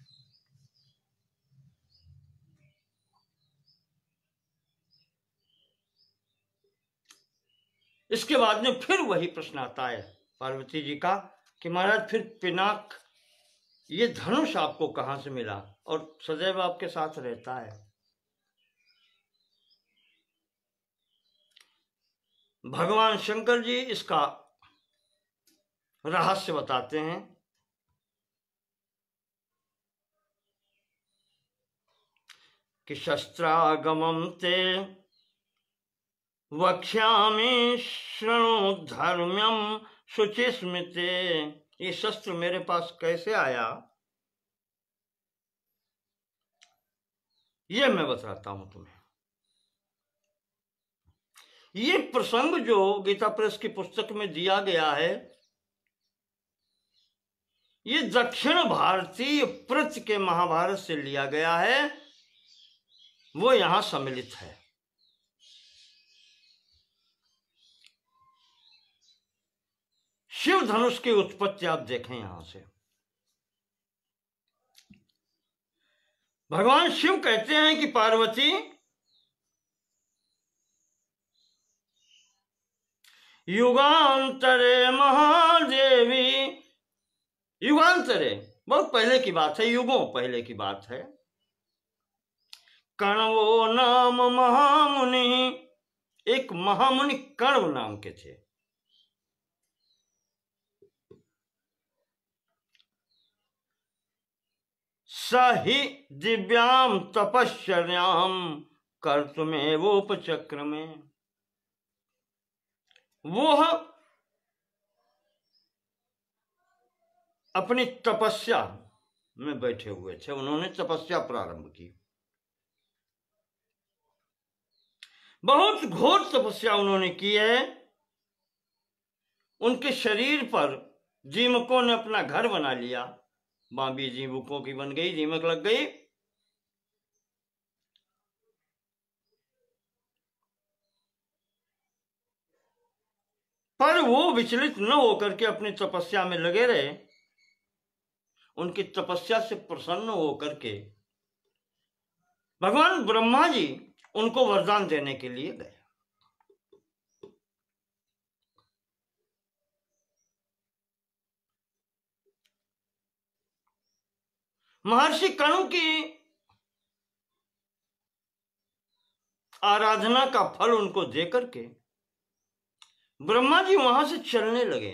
इसके बाद में फिर वही प्रश्न आता है पार्वती जी का कि महाराज फिर पिनाक, ये धनुष आपको कहां से मिला और सदैव आपके साथ रहता है? भगवान शंकर जी इसका रहस्य बताते हैं कि शस्त्रागमं ते वक्ष्यामि शृणु धर्म्यम शुचिस्मिते। ये शस्त्र मेरे पास कैसे आया, ये मैं बताता हूं तुम्हें। ये प्रसंग जो गीता प्रेस की पुस्तक में दिया गया है, ये दक्षिण भारतीय प्रच के महाभारत से लिया गया है, वो यहां सम्मिलित है। शिव धनुष की उत्पत्ति आप देखें यहां से। भगवान शिव कहते हैं कि पार्वती, युगांतरे महादेवी, युगांतरे बहुत पहले की बात है, युगों पहले की बात है, कण्वो नाम महामुनि, एक महामुनि कण्व नाम के थे। सही दिव्याम तपश्चर्याम कर्तुमेवोपचक्रमे, वो अपनी तपस्या में बैठे हुए थे, उन्होंने तपस्या प्रारंभ की। बहुत घोर तपस्या उन्होंने की है। उनके शरीर पर दीमकों ने अपना घर बना लिया, बांबी दीमकों की बन गई, दीमक लग गई। पर वो विचलित न होकर के अपनी तपस्या में लगे रहे। उनकी तपस्या से प्रसन्न होकर के भगवान ब्रह्मा जी उनको वरदान देने के लिए गए। महर्षि कण्व की आराधना का फल उनको देकर के ब्रह्मा जी वहां से चलने लगे,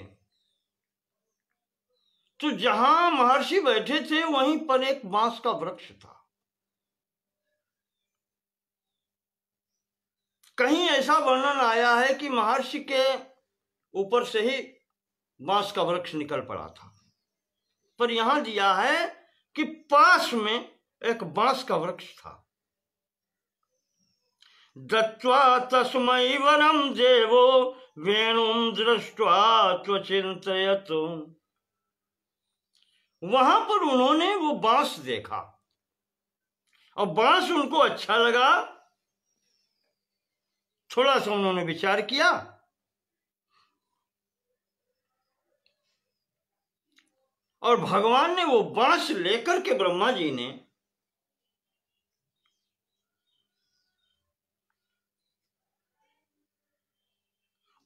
तो जहां महर्षि बैठे थे वहीं पर एक बांस का वृक्ष था। कहीं ऐसा वर्णन आया है कि महर्षि के ऊपर से ही बांस का वृक्ष निकल पड़ा था, पर यहां दिया है कि पास में एक बांस का वृक्ष था। दत्वा तस्मै वरम देवो वेणुम दृष्ट्वा त्वचिन्तयतु, वहां पर उन्होंने वो बांस देखा और बांस उनको अच्छा लगा। थोड़ा सा उन्होंने विचार किया और भगवान ने वो बांस लेकर के ब्रह्मा जी ने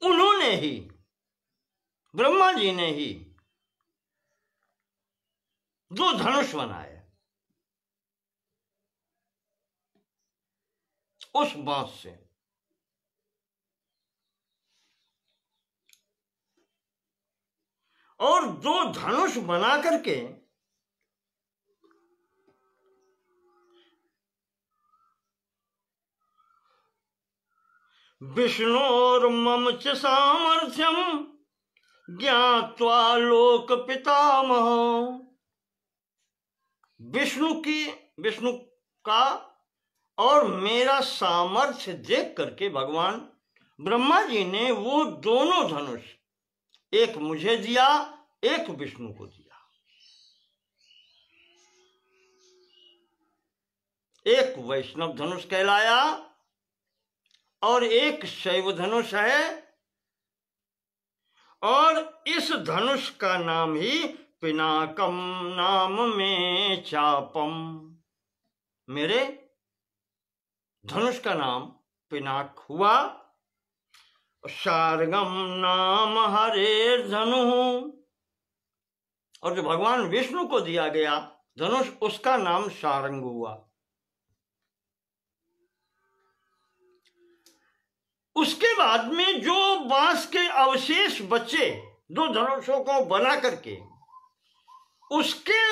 उन्होंने ही, ब्रह्मा जी ने ही दो धनुष बनाए उस बांस से। और दो धनुष बना करके विष्णोर्मम च सामर्थ्यम ज्ञात्वा लोक पितामह। विष्णु का और मेरा सामर्थ्य देख करके भगवान ब्रह्मा जी ने वो दोनों धनुष, एक मुझे दिया, एक विष्णु को दिया। एक वैष्णव धनुष कहलाया और एक शैव धनुष है, और इस धनुष का नाम ही पिनाकम नाम में चापम। मेरे धनुष का नाम पिनाक हुआ। शार्गम नाम हरे धनु, और जो भगवान विष्णु को दिया गया धनुष, उसका नाम शारंग हुआ। उसके बाद में जो बांस के अवशेष बचे दो धनुषों को बना करके, उसके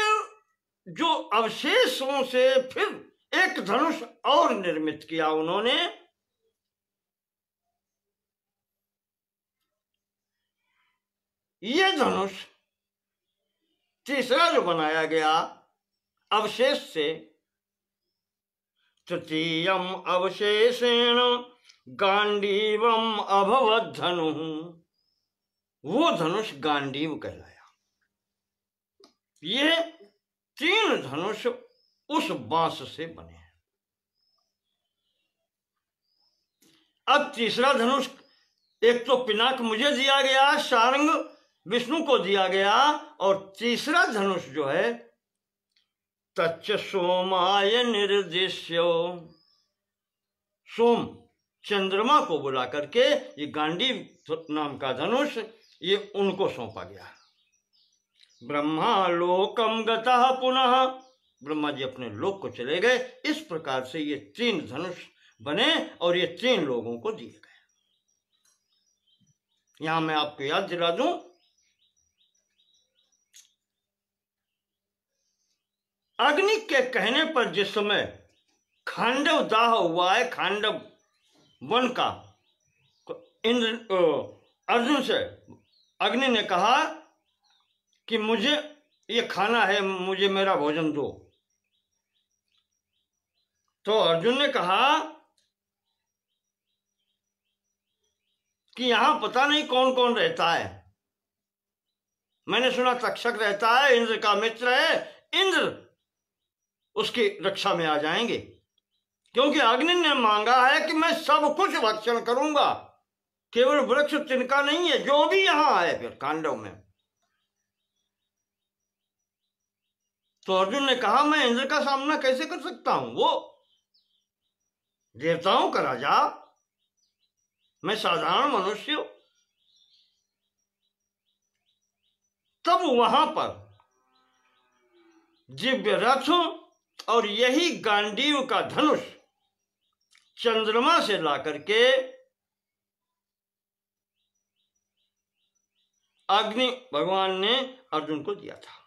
जो अवशेषों से फिर एक धनुष और निर्मित किया उन्होंने। ये धनुष तीसरा जो बनाया गया अवशेष से, तृतीयम अवशेषेण गांडीवम अभवत धनु, वो धनुष गांडीव कहलाया। ये तीन धनुष उस बांस से बने हैं। अब तीसरा धनुष, एक तो पिनाक मुझे दिया गया, शारंग विष्णु को दिया गया, और तीसरा धनुष जो है तच्च सोमाय निर्देश्यो, सोम चंद्रमा को बुला करके ये गांडीव नाम का धनुष ये उनको सौंपा गया। ब्रह्मा लोकम गतः पुनः, ब्रह्मा जी अपने लोक को चले गए। इस प्रकार से ये तीन धनुष बने और ये तीन लोगों को दिए गए। यहां मैं आपको याद दिला दूं, अग्नि के कहने पर जिस समय खांडव दाह हुआ है, खांडव वन का, इंद्र अर्जुन से अग्नि ने कहा कि मुझे ये खाना है, मुझे मेरा भोजन दो। तो अर्जुन ने कहा कि यहां पता नहीं कौन कौन रहता है, मैंने सुना तक्षक रहता है, इंद्र का मित्र है, इंद्र उसकी रक्षा में आ जाएंगे, क्योंकि अग्नि ने मांगा है कि मैं सब कुछ भक्षण करूंगा, केवल वृक्ष तिनका नहीं है, जो भी यहां है फिर खांडव में। तो अर्जुन ने कहा मैं इंद्र का सामना कैसे कर सकता हूं, वो देवताओं का राजा, मैं साधारण मनुष्य हूं। तब वहां पर दिव्य रथ और यही गांडीव का धनुष चंद्रमा से ला करके अग्नि भगवान ने अर्जुन को दिया था।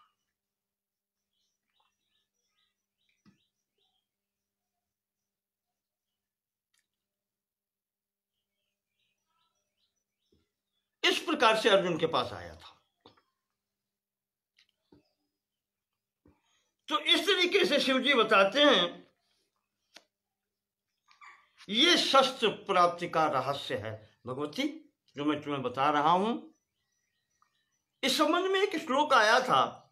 इस प्रकार से अर्जुन के पास आया था। तो इस तरीके से शिवजी बताते हैं ये शस्त्र प्राप्ति का रहस्य है भगवती, जो मैं तुम्हें बता रहा हूं। इस संबंध में एक श्लोक आया था,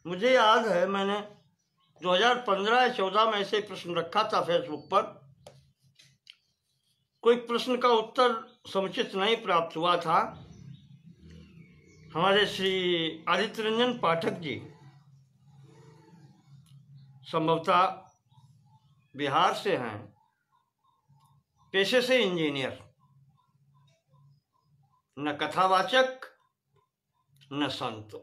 मुझे याद है, मैंने 2015 या 14 में ऐसे प्रश्न रखा था फेसबुक पर। कोई प्रश्न का उत्तर समुचित नहीं प्राप्त हुआ था। हमारे श्री आदित्य रंजन पाठक जी, संभवतः बिहार से हैं, पेशे से इंजीनियर, न कथावाचक न संत।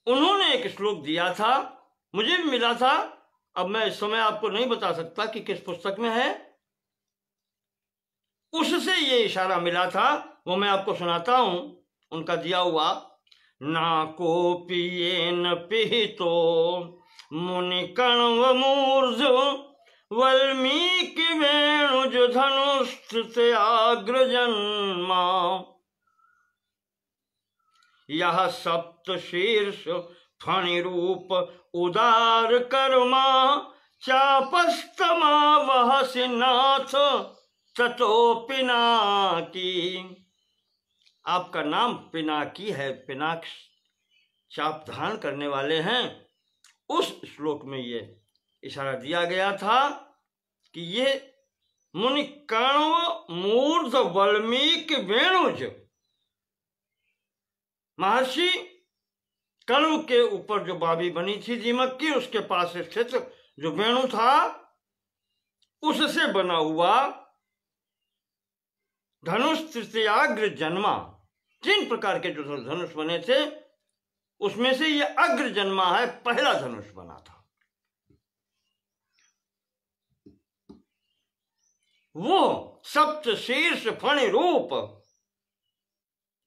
उन्होंने एक श्लोक दिया था, मुझे भी मिला था, अब मैं इस समय आपको नहीं बता सकता कि किस पुस्तक में है, उससे ये इशारा मिला था, वो मैं आपको सुनाता हूं, उनका दिया हुआ। ना कोपि येन पिहितो मुनि कण्व मूर्धो वाल्मीकि वेणुज धनुस्थित अग्रजन्मा यह सप्त शीर्ष फणिरूप उदार कर्मा चापस्तमा वह सिन्नाथ ततो पिनाकी। आपका नाम पिनाकी है, पिनाक चाप धारण करने वाले हैं। उस श्लोक में ये इशारा दिया गया था कि ये मुनि कण्व मूर्ध वाल्मीकि वेणुज, महर्षि कण्व के ऊपर जो बाबी बनी थी दीमक की, उसके पास स्थित जो वेणु था उससे बना हुआ धनुष तृतीयाग्र जन्मा। 3 प्रकार के जो धनुष बने थे उसमें से ये अग्र जन्मा है, पहला धनुष बना था। वो सप्त शीर्ष फणि रूप,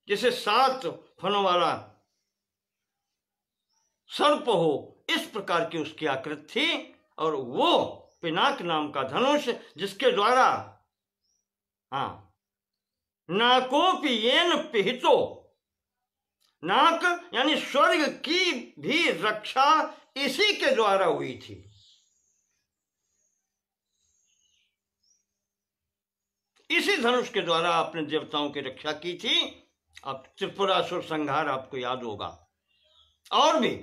जिसे 7 फनों वाला सर्प हो, इस प्रकार की उसकी आकृति थी। और वो पिनाक नाम का धनुष जिसके द्वारा नाकोपि येन पिहितो, नाक यानी स्वर्ग की भी रक्षा इसी के द्वारा हुई थी। इसी धनुष के द्वारा आपने देवताओं की रक्षा की थी। अब त्रिपुरासुर संहार आपको याद होगा। और भी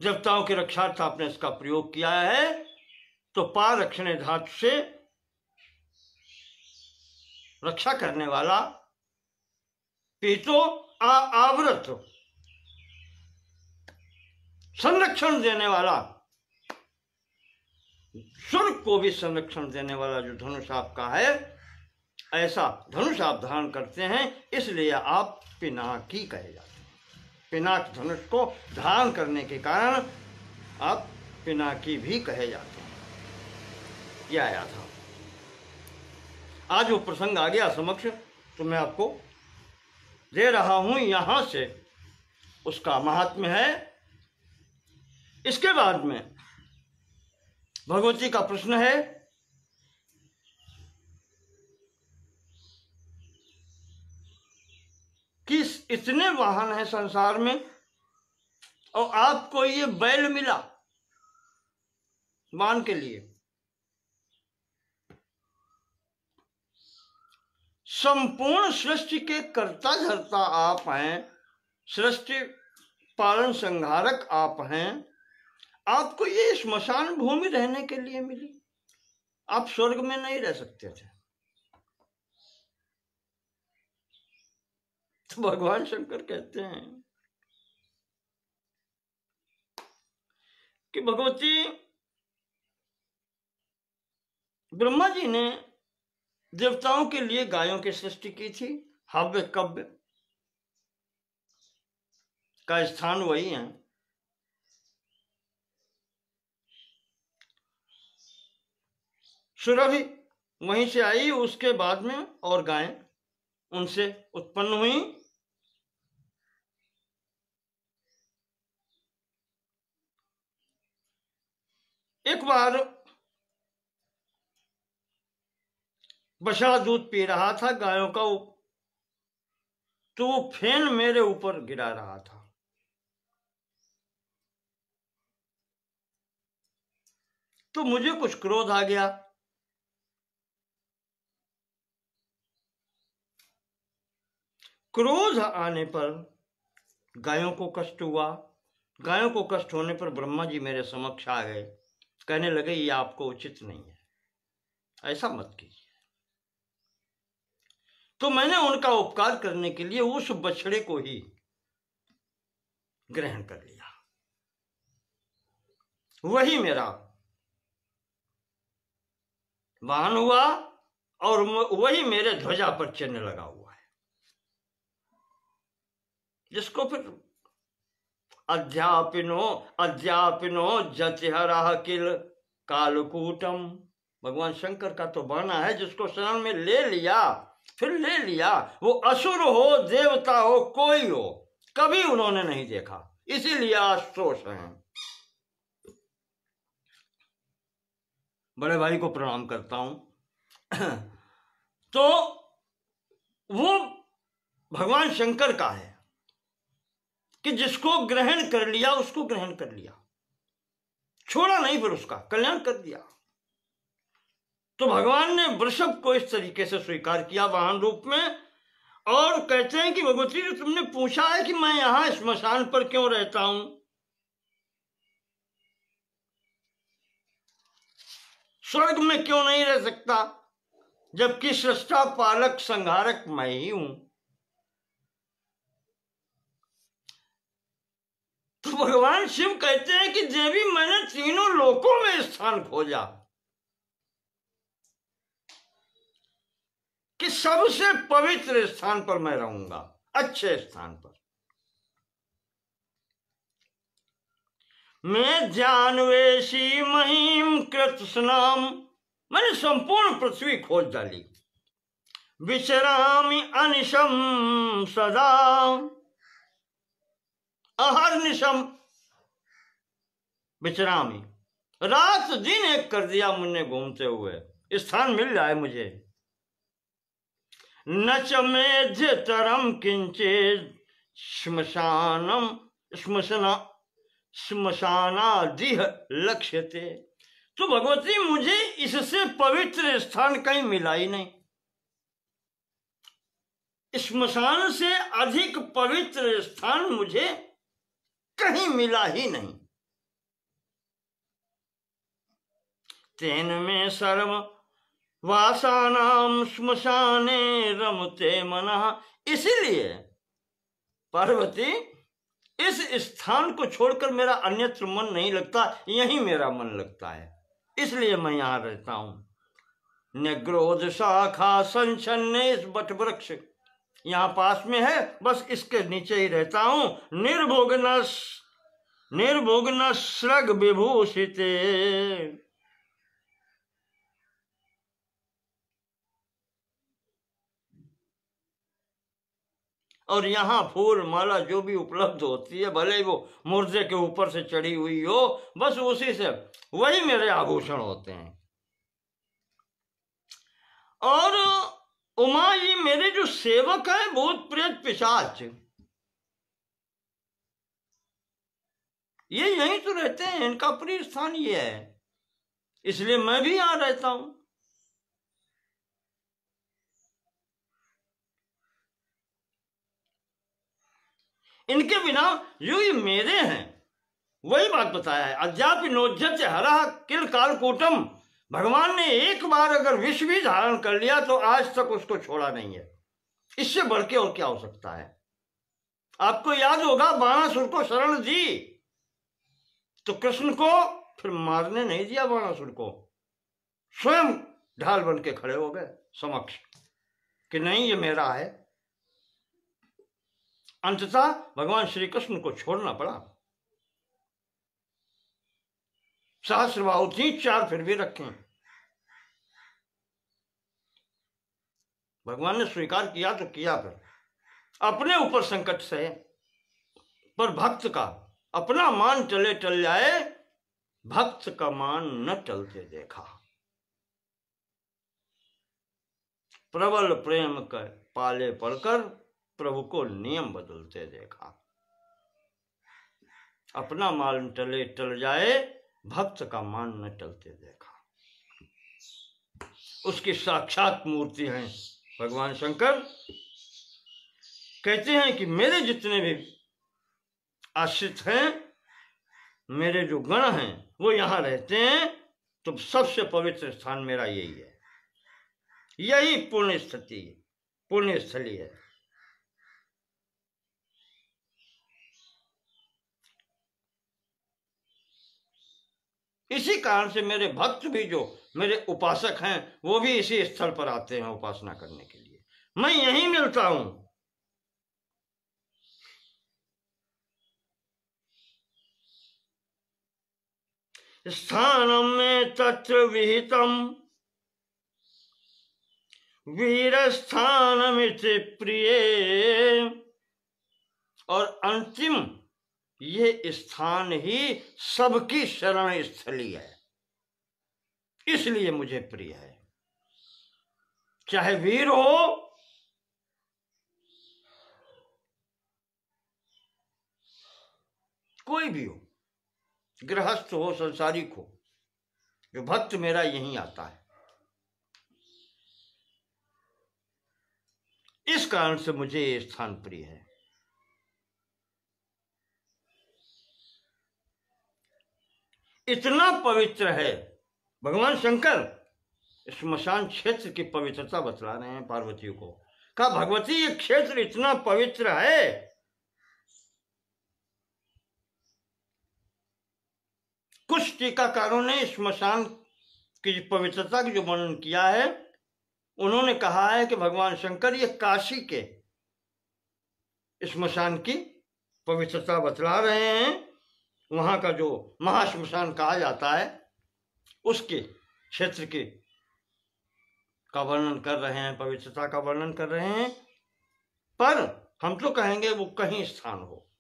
देवताओं की रक्षार्थ आपने इसका प्रयोग किया है। तो पारक्षणे धातु से रक्षा करने वाला, पीतो आवृत, संरक्षण देने वाला, स्वर्ग को भी संरक्षण देने वाला जो धनुष आपका है, ऐसा धनुष आप धारण करते हैं, इसलिए आप पिनाकी कहे जाते हैं। पिनाक धनुष को धारण करने के कारण आप पिनाकी भी कहे जाते हैं। यह आया था। आज वो प्रसंग आ गया समक्ष, तो मैं आपको दे रहा हूं। यहां से उसका महात्म्य है। इसके बाद में भगवती का प्रश्न है कि इतने वाहन हैं संसार में और आपको ये बैल मिला बाण के लिए। संपूर्ण सृष्टि के कर्ता धर्ता आप हैं, सृष्टि पालन संहारक आप हैं। आपको ये स्मशान भूमि रहने के लिए मिली। आप स्वर्ग में नहीं रह सकते थे। तो भगवान शंकर कहते हैं कि भगवती, ब्रह्मा जी ने देवताओं के लिए गायों की सृष्टि की थी। हव्य कव्य का स्थान वही है। सुरभि वहीं से आई, उसके बाद में और गायें उनसे उत्पन्न हुई। एक बार बछड़ा दूध पी रहा था गायों का, तो वो फेन मेरे ऊपर गिरा रहा था। तो मुझे कुछ क्रोध आ गया। क्रोध आने पर गायों को कष्ट हुआ। गायों को कष्ट होने पर ब्रह्मा जी मेरे समक्ष आ गए। कहने लगे ये आपको उचित नहीं है, ऐसा मत कीजिए। तो मैंने उनका उपकार करने के लिए उस बछड़े को ही ग्रहण कर लिया। वही मेरा वाहन हुआ और वही मेरे ध्वजा पर चिन्ह लगा हुआ है, जिसको फिर अध्यापिनो जतिहरा किल कालकूटम, भगवान शंकर का तो बहाना है, जिसको शरण में ले लिया फिर ले लिया। वो असुर हो देवता हो कोई हो, कभी उन्होंने नहीं देखा, इसीलिए आश्रोष हैं। बड़े भाई को प्रणाम करता हूं। तो वो भगवान शंकर का है कि जिसको ग्रहण कर लिया उसको ग्रहण कर लिया, छोड़ा नहीं, फिर उसका कल्याण कर दिया। तो भगवान ने वृषभ को इस तरीके से स्वीकार किया वाहन रूप में, और कहते हैं कि भगवती जी तुमने पूछा है कि मैं यहां श्मशान पर क्यों रहता हूं, स्वर्ग में क्यों नहीं रह सकता, जबकि सृष्टा पालक संहारक मैं ही हूं। तो भगवान शिव कहते हैं कि देवी मैंने तीनों लोकों में स्थान खोजा कि सबसे पवित्र स्थान पर मैं रहूंगा, अच्छे स्थान पर। मैं जानवेशी महिम कृत स्नाम, मैंने संपूर्ण पृथ्वी खोज डाली। विश्रामि अनिशम सदा, अहर्निशम विश्रामी, रात दिन एक कर दिया मुझे घूमते हुए, स्थान मिल जाए मुझे। न च मेध्यतरम किंचित श्मशानम श्मशानादिह लक्ष्यते। तो भगवती मुझे इससे पवित्र स्थान कहीं मिला ही नहीं, श्मशान से अधिक पवित्र स्थान मुझे कहीं मिला ही नहीं। तेन में सर्व वासानाम श्मशाने रमते मनः, इसीलिए पार्वती इस स्थान को छोड़कर मेरा अन्यत्र मन नहीं लगता, यहीं मेरा मन लगता है, इसलिए मैं यहां रहता हूं। निग्रोध शाखा संचन्ने, इस बट वृक्ष यहां पास में है, बस इसके नीचे ही रहता हूं। निर्भोग्न स्रग विभूषिते, और यहाँ फूल माला जो भी उपलब्ध होती है, भले ही वो मुर्दे के ऊपर से चढ़ी हुई हो, बस उसी से, वही मेरे आभूषण होते हैं। और उमा जी मेरे जो सेवक है, भूत प्रेत पिशाच, ये यहीं तो रहते हैं, इनका प्रिय स्थान ये है, इसलिए मैं भी यहां रहता हूं। इनके बिना जो ये मेरे हैं, वही बात बताया है। अद्यापि नोज्जत हरा किल कालकूटम, भगवान ने एक बार अगर विष भी धारण कर लिया तो आज तक उसको छोड़ा नहीं है, इससे बढ़ के और क्या हो सकता है। आपको याद होगा बाणासुर को शरण दी तो कृष्ण को फिर मारने नहीं दिया, बाणासुर को स्वयं ढाल बन के खड़े हो गए समक्ष कि नहीं ये मेरा है। अंततः भगवान श्री कृष्ण को छोड़ना पड़ा। सहस्रबाहु थी, चार फिर भी रखे, भगवान ने स्वीकार किया तो किया, फिर अपने ऊपर संकट सहे, पर भक्त का अपना मान टले टल जाए, भक्त का मान न टलते देखा। प्रबल प्रेम कर पाले पड़कर प्रभु को नियम बदलते देखा। अपना मान टले टल जाए, भक्त का मान न टलते देखा। उसकी साक्षात मूर्ति हैं भगवान शंकर। कहते हैं कि मेरे जितने भी आश्रित हैं, मेरे जो गण हैं, वो यहां रहते हैं, तो सबसे पवित्र स्थान मेरा यही है, यही पुण्य स्थली है। इसी कारण से मेरे भक्त भी, जो मेरे उपासक हैं, वो भी इसी स्थल पर आते हैं उपासना करने के लिए। मैं यहीं मिलता हूं। स्थानम में तत्र विहितम वीर स्थानमिति प्रिय, और अंतिम ये स्थान ही सबकी शरण स्थली है, इसलिए मुझे प्रिय है। चाहे वीर हो, कोई भी हो, गृहस्थ हो, संसारिक हो, जो भक्त मेरा यहीं आता है। इस कारण से मुझे ये स्थान प्रिय है। इतना पवित्र है। भगवान शंकर श्मशान क्षेत्र की पवित्रता बतला रहे हैं पार्वती को। कहा, भगवती ये क्षेत्र इतना पवित्र है, कुछ टीकाकारों ने श्मशान की पवित्रता की जो वर्णन किया है, उन्होंने कहा है कि भगवान शंकर ये काशी के श्मशान की पवित्रता बतला रहे हैं। वहां का जो महाश्मशान कहा जाता है, उसके क्षेत्र के का वर्णन कर रहे हैं, पवित्रता का वर्णन कर रहे हैं। पर हम तो कहेंगे वो कहीं स्थान हो।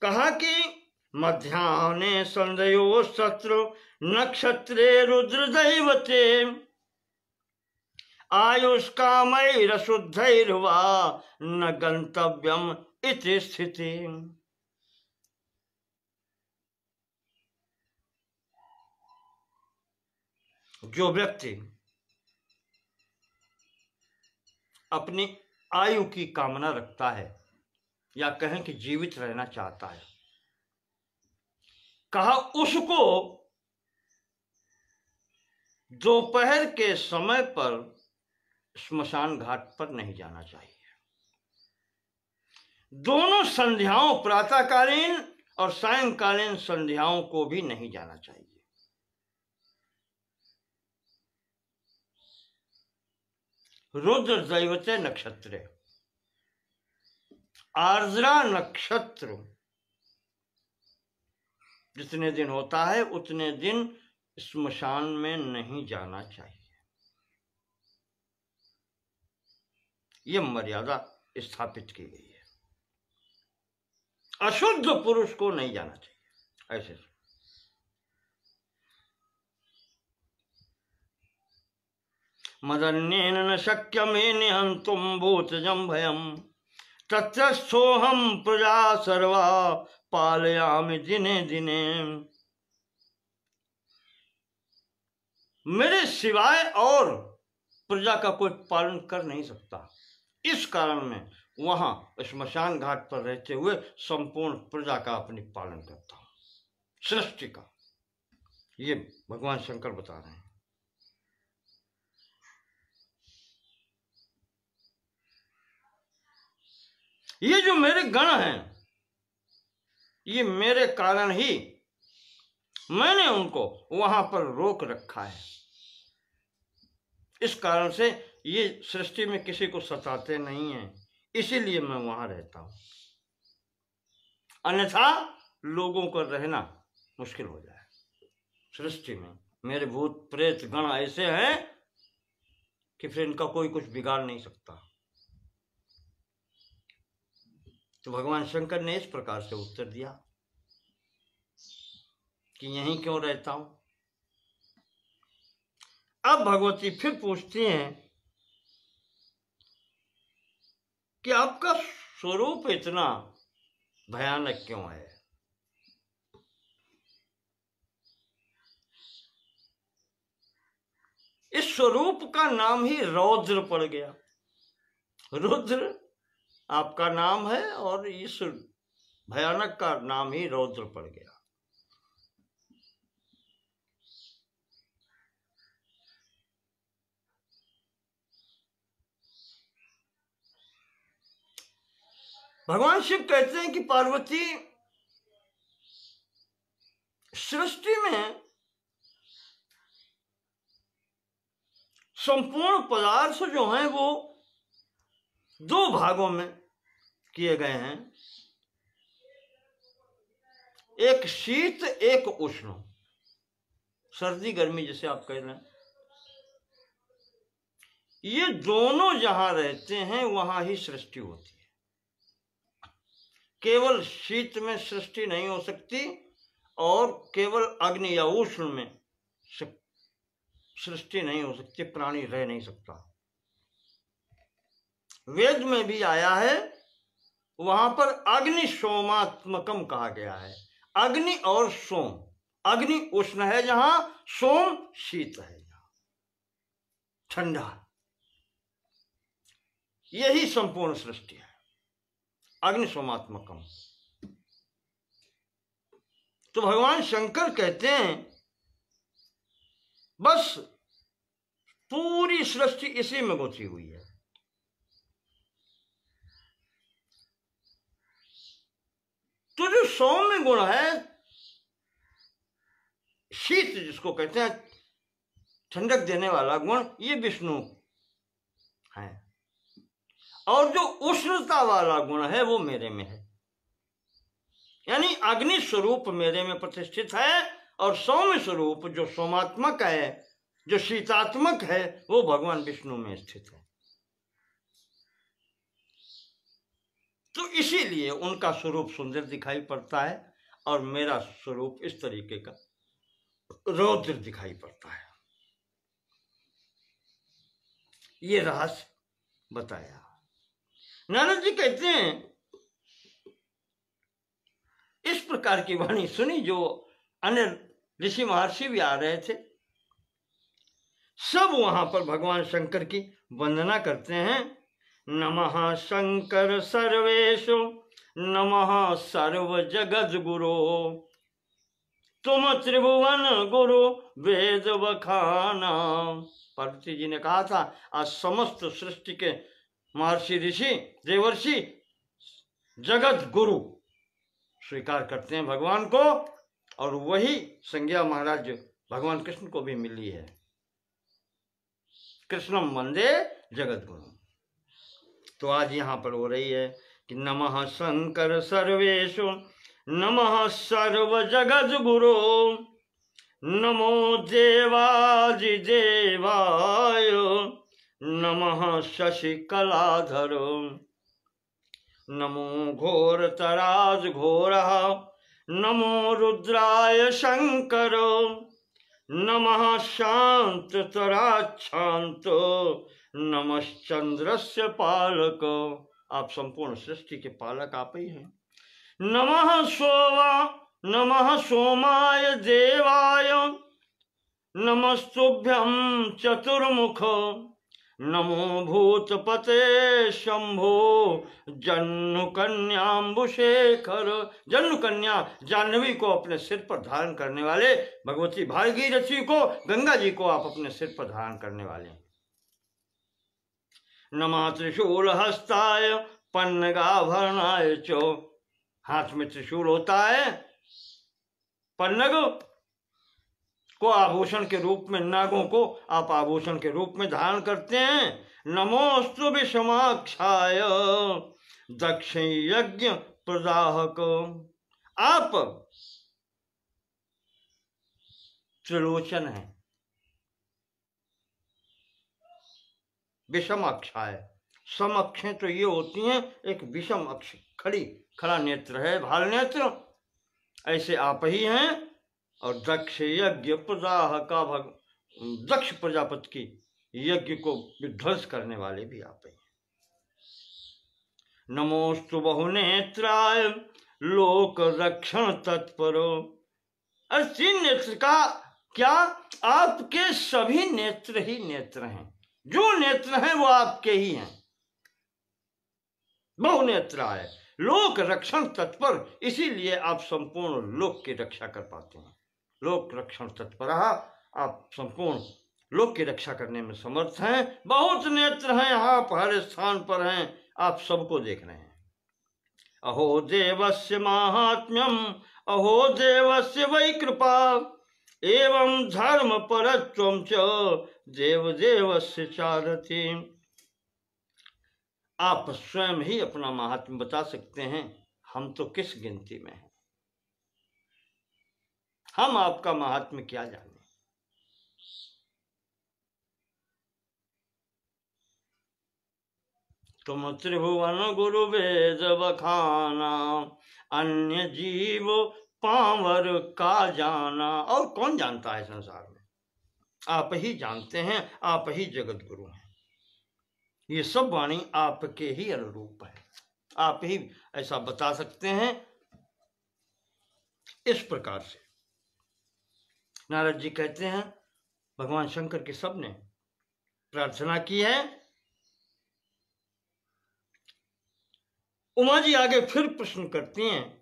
कहा कि मध्याह्ने संध्यो शत्रु नक्षत्रे रुद्र दैवते आयुष्कामैरशुद्धैर्वा न गंतव्यम इति स्थिति। जो व्यक्ति अपनी आयु की कामना रखता है, या कहें कि जीवित रहना चाहता है, कहा उसको दोपहर के समय पर श्मशान घाट पर नहीं जाना चाहिए। दोनों संध्याओं, प्रातःकालीन और सायंकालीन संध्याओं को भी नहीं जाना चाहिए। रुद्र दैवते नक्षत्र, आर्द्रा नक्षत्र जितने दिन होता है उतने दिन श्मशान में नहीं जाना चाहिए। यह मर्यादा स्थापित की गई है। अशुद्ध पुरुष को नहीं जाना चाहिए। ऐसे मदन्येन न शक्यमेन हन्तुं भूतजं भयम् तत्रस्थोऽहं प्रजा सर्वा पालयामि दिने दिने। मेरे सिवाय और प्रजा का कोई पालन कर नहीं सकता। इस कारण मैं वहां श्मशान घाट पर रहते हुए संपूर्ण प्रजा का अपनी पालन करता हूं, सृष्टि का। ये भगवान शंकर बता रहे हैं। ये जो मेरे गण हैं, ये मेरे कारण ही मैंने उनको वहां पर रोक रखा है। इस कारण से ये सृष्टि में किसी को सताते नहीं हैं, इसीलिए मैं वहां रहता हूं। अन्यथा लोगों का रहना मुश्किल हो जाए। सृष्टि में मेरे भूत प्रेत गण ऐसे हैं कि फिर इनका कोई कुछ बिगाड़ नहीं सकता। तो भगवान शंकर ने इस प्रकार से उत्तर दिया कि यहीं क्यों रहता हूं। अब भगवती फिर पूछती हैं कि आपका स्वरूप इतना भयानक क्यों है। इस स्वरूप का नाम ही रौद्र पड़ गया। रुद्र आपका नाम है और इस भयानक का नाम ही रौद्र पड़ गया। भगवान शिव कहते हैं कि पार्वती, सृष्टि में संपूर्ण पदार्थ जो हैं वो दो भागों में किए गए हैं, एक शीत एक उष्ण, सर्दी गर्मी जिसे आप कह रहे हैं। ये दोनों जहां रहते हैं वहां ही सृष्टि होती है। केवल शीत में सृष्टि नहीं हो सकती और केवल अग्नि या उष्ण में सृष्टि नहीं हो सकती, प्राणी रह नहीं सकता। वेद में भी आया है, वहां पर अग्नि सोमात्मकम कहा गया है। अग्नि और सोम, अग्नि उष्ण है जहां, सोम शीत है जहां, ठंडा। यही संपूर्ण सृष्टि है, अग्नि सोमात्मकम। तो भगवान शंकर कहते हैं बस पूरी सृष्टि इसी में गुथी हुई है। तो जो सौम्य गुण है, शीत जिसको कहते हैं, ठंडक देने वाला गुण, ये विष्णु है। और जो उष्णता वाला गुण है वो मेरे में है। यानी अग्नि स्वरूप मेरे में प्रतिष्ठित है, और सौम्य स्वरूप जो सोमात्मक है, जो शीतात्मक है, वो भगवान विष्णु में स्थित है। तो इसीलिए उनका स्वरूप सुंदर दिखाई पड़ता है, और मेरा स्वरूप इस तरीके का रौद्र दिखाई पड़ता है। ये रहस्य बताया। नारद जी कहते हैं, इस प्रकार की वाणी सुनी, जो अन्य ऋषि महर्षि भी आ रहे थे, सब वहां पर भगवान शंकर की वंदना करते हैं। नमः शंकर सर्वेशो, नमः सर्व जगत गुरो, तुम त्रिभुवन गुरु वेद बखाना। पार्वती जी ने कहा था, आज समस्त सृष्टि के महर्षि ऋषि देवर्षि जगत गुरु स्वीकार करते हैं भगवान को, और वही संज्ञा महाराज भगवान कृष्ण को भी मिली है। कृष्णम वंदे जगत गुरु। तो आज यहाँ पर हो रही है कि नमः शंकर सर्वेशु, नमः सर्व जगत गुरु, नमो देवादि देवाय, नमः शशि कलाधर, नमो घोरतराज घोरः, नमो रुद्राय शंकर, नमः शांततराच्छांत, नमश्चंद्रस्य पालक। आप संपूर्ण सृष्टि के पालक आप ही हैं। नमः सोमाय देवाय, नमस्तुभ्यं चतुर्मुख, नमो भूतपते शंभो जन्नु कन्याम्बुशेखर। जन्नु कन्या जाह्नवी को अपने सिर पर धारण करने वाले, भगवती भागीरथी को, गंगा जी को आप अपने सिर पर धारण करने वाले। नमः त्रिशूल हस्ताय पन्नगाभरणाय चो। हाथ में त्रिशूल होता है, पन्नग को आभूषण के रूप में, नागों को आप आभूषण के रूप में धारण करते हैं। नमोस्तु विषमाक्षाय दक्ष यज्ञ प्रदाहक। आप त्रिलोचन है। विषम अक्षाय, सम अक्षें तो ये होती हैं, एक विषम अक्ष खड़ा नेत्र है, भाल नेत्र, ऐसे आप ही हैं। और दक्ष यज्ञ प्रदाह का दक्ष प्रजापति की यज्ञ को विध्वंस करने वाले भी आप ही हैं। नमोस्तु बहुनेत्राय लोक रक्षण तत्परो। और 3 नेत्र का क्या, आपके सभी नेत्र ही नेत्र हैं। जो नेत्र हैं वो आपके ही हैं। बहुनेत्राय लोक रक्षण तत्पर, इसीलिए आप संपूर्ण लोक की रक्षा कर पाते हैं। लोक रक्षण तत्पर, आप संपूर्ण लोक की रक्षा करने में समर्थ हैं। बहुत नेत्र हैं, आप हर स्थान पर हैं, आप सबको देख रहे हैं। अहो देवस्य माहात्म्यम, अहो देवस्य वै कृपा, एवं धर्म परत्वं च देव देवस्य चारति। आप स्वयं ही अपना महात्म्य बता सकते हैं, हम तो किस गिनती में हैं। हम आपका महात्म्य क्या जाने। तुम त्रिभुवन गुरु वेद बखाना, अन्य जीव पांवर का जाना। और कौन जानता है संसार में, आप ही जानते हैं, आप ही जगत गुरु हैं। ये सब वाणी आपके ही अनुरूप है, आप ही ऐसा बता सकते हैं। इस प्रकार से नारद जी कहते हैं भगवान शंकर के सबने प्रार्थना की है। उमा जी आगे फिर प्रश्न करती हैं,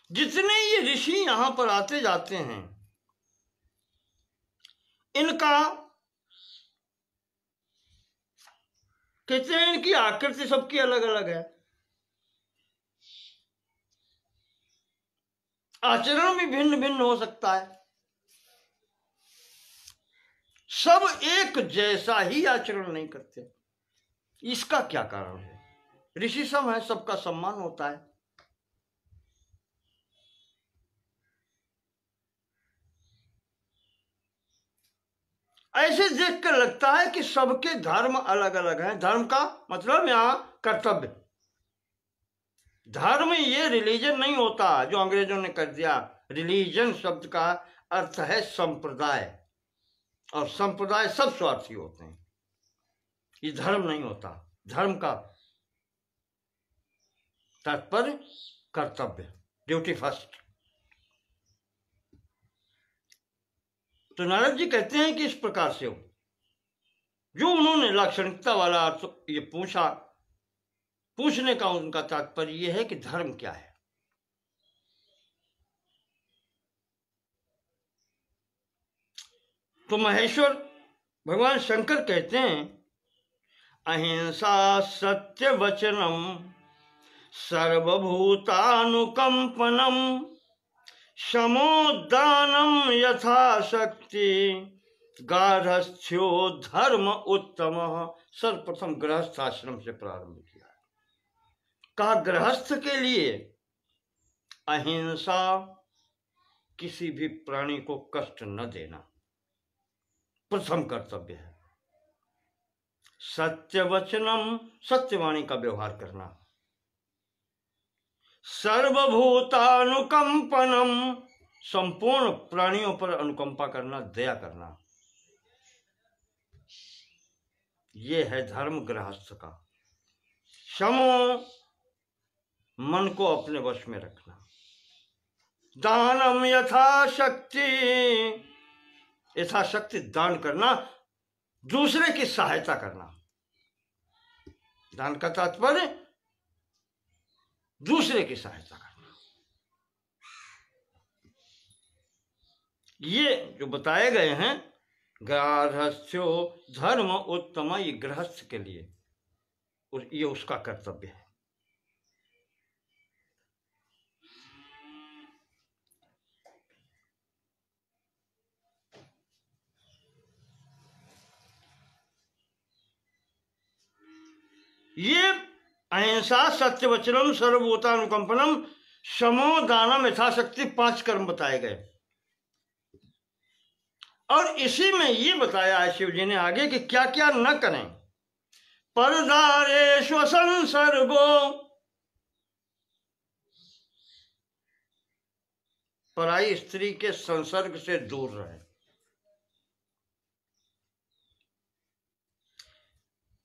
जितने ये ऋषि यहां पर आते जाते हैं, इनका कहते हैं इनकी आकृति सबकी अलग अलग है, आचरण भी भिन्न भिन्न हो सकता है, सब एक जैसा ही आचरण नहीं करते। इसका क्या कारण है? ऋषि सब है, सबका सम्मान होता है। ऐसे देखकर लगता है कि सबके धर्म अलग अलग हैं। धर्म का मतलब यहां कर्तव्य, धर्म ये रिलीजन नहीं होता जो अंग्रेजों ने कर दिया। रिलीजन शब्द का अर्थ है संप्रदाय, और संप्रदाय सब स्वार्थी होते हैं, ये धर्म नहीं होता। धर्म का तात्पर्य कर्तव्य, ड्यूटी फर्स्ट। तो नारद जी कहते हैं कि इस प्रकार से हो, जो उन्होंने लाक्षणिकता वाला अर्थ ये पूछा, पूछने का उनका तात्पर्य यह है कि धर्म क्या है। तो महेश्वर भगवान शंकर कहते हैं अहिंसा सत्य वचनम सर्वभूतानुकंपनम शमोदानम यथाशक्ति गार्हस्थ्यो धर्म उत्तम। सर्वप्रथम गृहस्थ आश्रम से प्रारंभ किया, कहा गृहस्थ के लिए अहिंसा, किसी भी प्राणी को कष्ट न देना प्रथम कर्तव्य है। सत्य वचनम, सत्यवाणी का व्यवहार करना। सर्वभूतानुकंपनम, संपूर्ण प्राणियों पर अनुकंपा करना, दया करना। यह है धर्म गृहस्थ का। शमो, मन को अपने वश में रखना। दानम यथाशक्ति, यथाशक्ति दान करना, दूसरे की सहायता करना। दान का तात्पर्य दूसरे की सहायता करना। ये जो बताए गए हैं गार्हस्थ्यो धर्म उत्तम, ये गृहस्थ के लिए ये उसका कर्तव्य है। ये अहिंसा सत्य वचनम सर्वभूतानुकंपनम शमो दानम यथाशक्ति 5 कर्म बताए गए, और इसी में ये बताया है शिव जी ने आगे कि क्या क्या न करें। परदारेश्व संसर्गो, पराई स्त्री के संसर्ग से दूर रहे।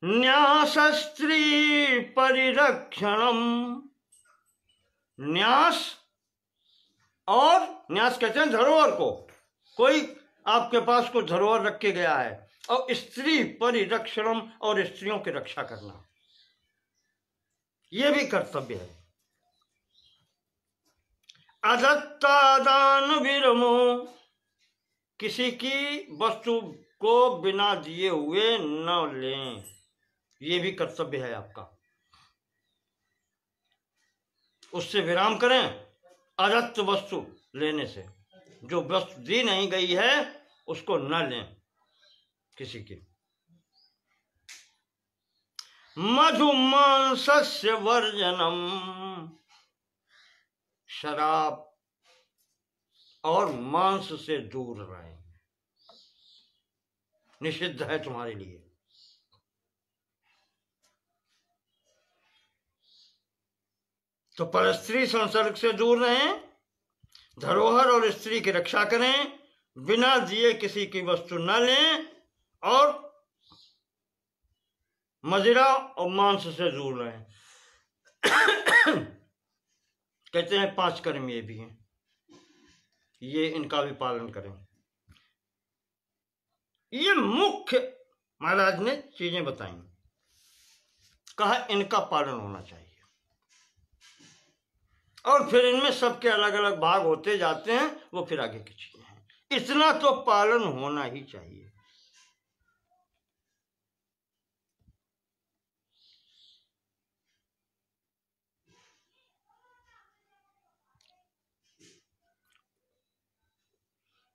न्यास स्त्री परिरक्षणम, न्यास, और न्यास कहते हैं धरोहर को। कोई आपके पास कोई धरोहर रख के गया है, और स्त्री परिरक्षणम, और स्त्रियों की रक्षा करना, यह भी कर्तव्य है। अदत्तादान विरमो, किसी की वस्तु को बिना दिए हुए न लें, ये भी कर्तव्य है आपका। उससे विराम करें, अदत्त वस्तु लेने से। जो वस्तु दी नहीं गई है उसको न लें किसी की। मधु मांसस्य वर्जनम, शराब और मांस से दूर रहें, निषिद्ध है तुम्हारे लिए। तो परस्त्री संसर्ग से दूर रहें, धरोहर और स्त्री की रक्षा करें, बिना दिए किसी की वस्तु न लें और मदिरा और मांस से दूर रहें। कहते हैं 5 कर्म ये भी हैं, ये इनका भी पालन करें। ये मुख्य महाराज ने चीजें बताई, कहा इनका पालन होना चाहिए। और फिर इनमें सबके अलग अलग भाग होते जाते हैं, वो फिर आगे की चीजें हैं। इतना तो पालन होना ही चाहिए।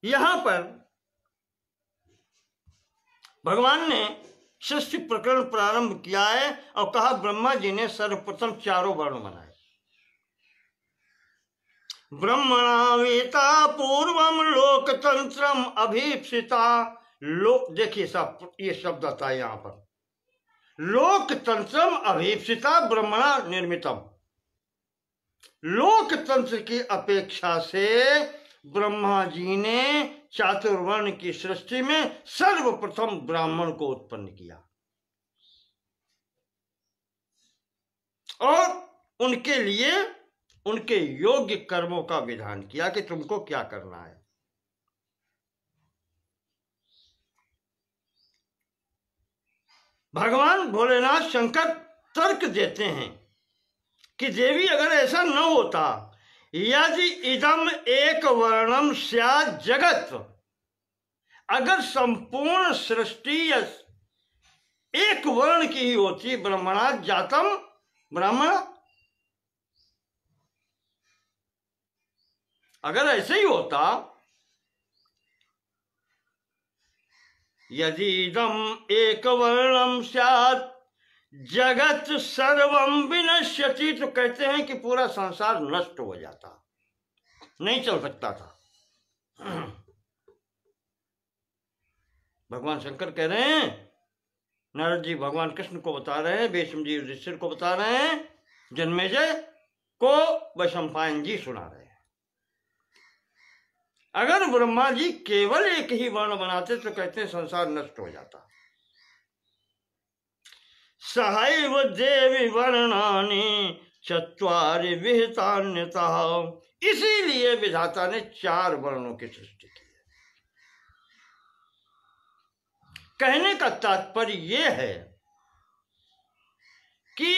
यहां पर भगवान ने सृष्टि प्रकरण प्रारंभ किया है और कहा ब्रह्मा जी ने सर्वप्रथम 4 वर्ण बनाए। ब्रह्मणा वेता पूर्वम लोकतंत्रम अभीप्सिता। देखिए सब ये शब्द आता है यहां पर, लोकतंत्रम अभीप्सिता ब्रह्मणा निर्मितम। लोकतंत्र की अपेक्षा से ब्रह्मा जी ने चातुर्वर्ण की सृष्टि में सर्वप्रथम ब्राह्मण को उत्पन्न किया और उनके लिए उनके योग्य कर्मों का विधान किया कि तुमको क्या करना है। भगवान भोलेनाथ शंकर तर्क देते हैं कि देवी अगर ऐसा न होता, यदि इदम एक वर्णम स्यात् जगत, अगर संपूर्ण सृष्टि एक वर्ण की ही होती, ब्राह्मणा जातम ब्राह्मण, अगर ऐसे ही होता, यदि इदम एक वर्णम स्यात् जगत सर्वम विनश्यति, तो कहते हैं कि पूरा संसार नष्ट हो जाता, नहीं चल सकता था। भगवान शंकर कह रहे हैं, नारद जी भगवान कृष्ण को बता रहे हैं, भीष्म जी युधिष्ठिर को बता रहे हैं, जन्मेजय को वैशंपायन जी सुना रहे हैं। अगर ब्रह्मा जी केवल एक ही वर्ण बनाते तो कहते हैं संसार नष्ट हो जाता। सहैव देवी वर्णानि चत्वारि विहितान्यतः, इसीलिए विधाता ने 4 वर्णों की सृष्टि की है। कहने का तात्पर्य यह है कि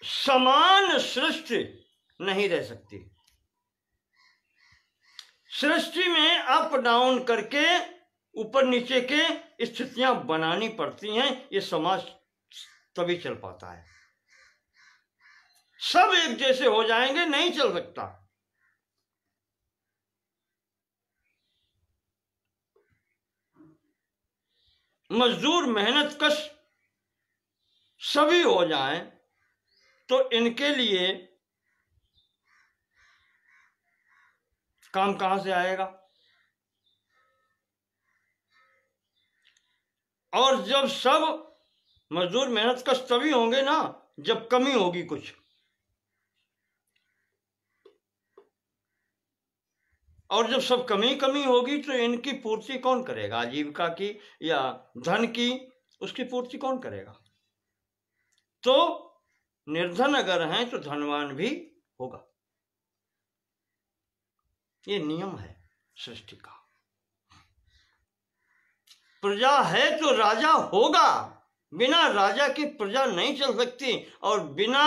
समान सृष्टि नहीं रह सकती। सृष्टि में अप डाउन करके ऊपर नीचे के स्थितियां बनानी पड़ती हैं, ये समाज तभी चल पाता है। सब एक जैसे हो जाएंगे, नहीं चल सकता। मजदूर मेहनत कश सभी हो जाएं तो इनके लिए काम कहां से आएगा? और जब सब मजदूर मेहनत कश तभी होंगे ना जब कमी होगी कुछ, और जब सब कमी होगी तो इनकी पूर्ति कौन करेगा? आजीविका की या धन की, उसकी पूर्ति कौन करेगा? तो निर्धन अगर हैं तो धनवान भी होगा। ये नियम है सृष्टि का। प्रजा है तो राजा होगा, बिना राजा की प्रजा नहीं चल सकती और बिना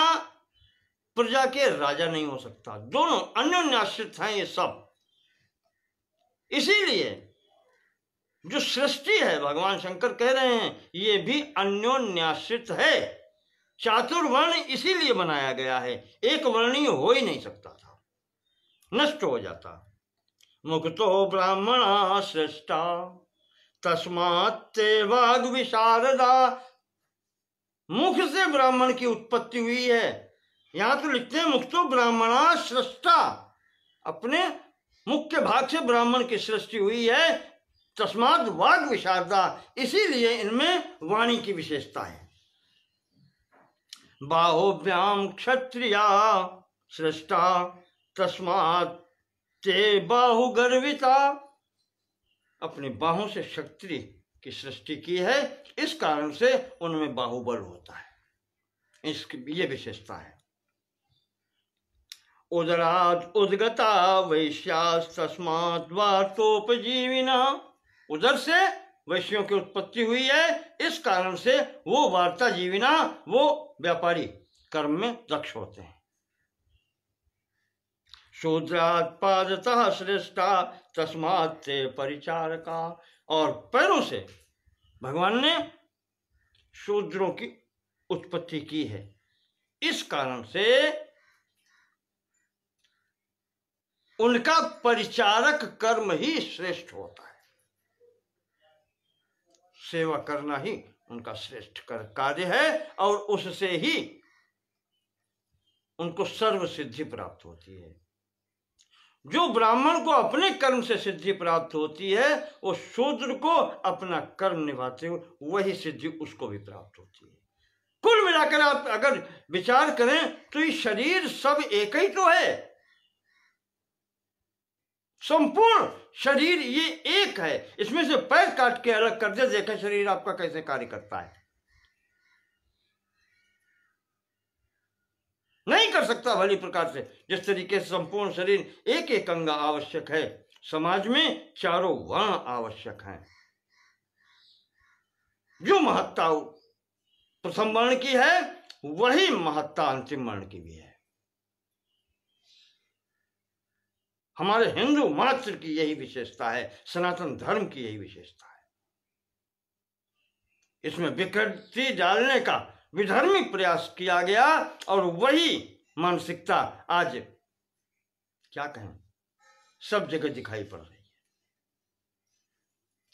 प्रजा के राजा नहीं हो सकता। दोनों अन्योन्याश्रित हैं ये सब। इसीलिए जो सृष्टि है, भगवान शंकर कह रहे हैं, ये भी अन्योन्याश्रित है। चातुर्वर्ण इसीलिए बनाया गया है, एक वर्णीय हो ही नहीं सकता था, नष्ट हो जाता। मुक्तो ब्राह्मणा सृष्टा तस्मात्ते वाग विशारदा। मुख से ब्राह्मण की उत्पत्ति हुई है। यहां तो लिखते हैं मुक्तो ब्राह्मणा सृष्टा, अपने मुख्य भाग से ब्राह्मण की सृष्टि हुई है। तस्मात् वाग विशारदा, इसीलिए इनमें वाणी की विशेषता है। बाहुभ्याम क्षत्रिया सृष्टा तस्मात् ते बाहु गर्विता, अपनी बाहों से क्षत्रिय की सृष्टि की है, इस कारण से उनमें बाहुबल होता है, इसकी ये विशेषता है। उदरात् उद्गता वैश्यास् तस्मात् वार्तोपजीविना, उदर से वैश्यों की उत्पत्ति हुई है, इस कारण से वो वार्ता जीविना, वो व्यापारी कर्म में दक्ष होते हैं। शूद्रात् पादतः श्रेष्ठा तस्मात् ते परिचारका, और पैरों से भगवान ने शूद्रों की उत्पत्ति की है, इस कारण से उनका परिचारक कर्म ही श्रेष्ठ होता है, सेवा करना ही उनका श्रेष्ठ कार्य है, और उससे ही उनको सर्व सिद्धि प्राप्त होती है। जो ब्राह्मण को अपने कर्म से सिद्धि प्राप्त होती है, वो शूद्र को अपना कर्म निभाते हुए वही सिद्धि उसको भी प्राप्त होती है। कुल मिलाकर आप अगर विचार करें तो ये शरीर सब एक ही तो है, संपूर्ण शरीर ये एक है। इसमें से पैर काट के अलग कर दे, देखें शरीर आपका कैसे कार्य करता है। नहीं कर सकता भली प्रकार से। जिस तरीके से संपूर्ण शरीर एक एक अंग आवश्यक है, समाज में चारों वर्ण आवश्यक हैं। जो महत्ता प्रथम वर्ण की है वही महत्ता अंतिम वर्ण की भी है। हमारे हिंदू मात्र की यही विशेषता है, सनातन धर्म की यही विशेषता है। इसमें विकृति डालने का विधर्मी प्रयास किया गया, और वही मानसिकता आज क्या कहें सब जगह दिखाई पड़ रही है।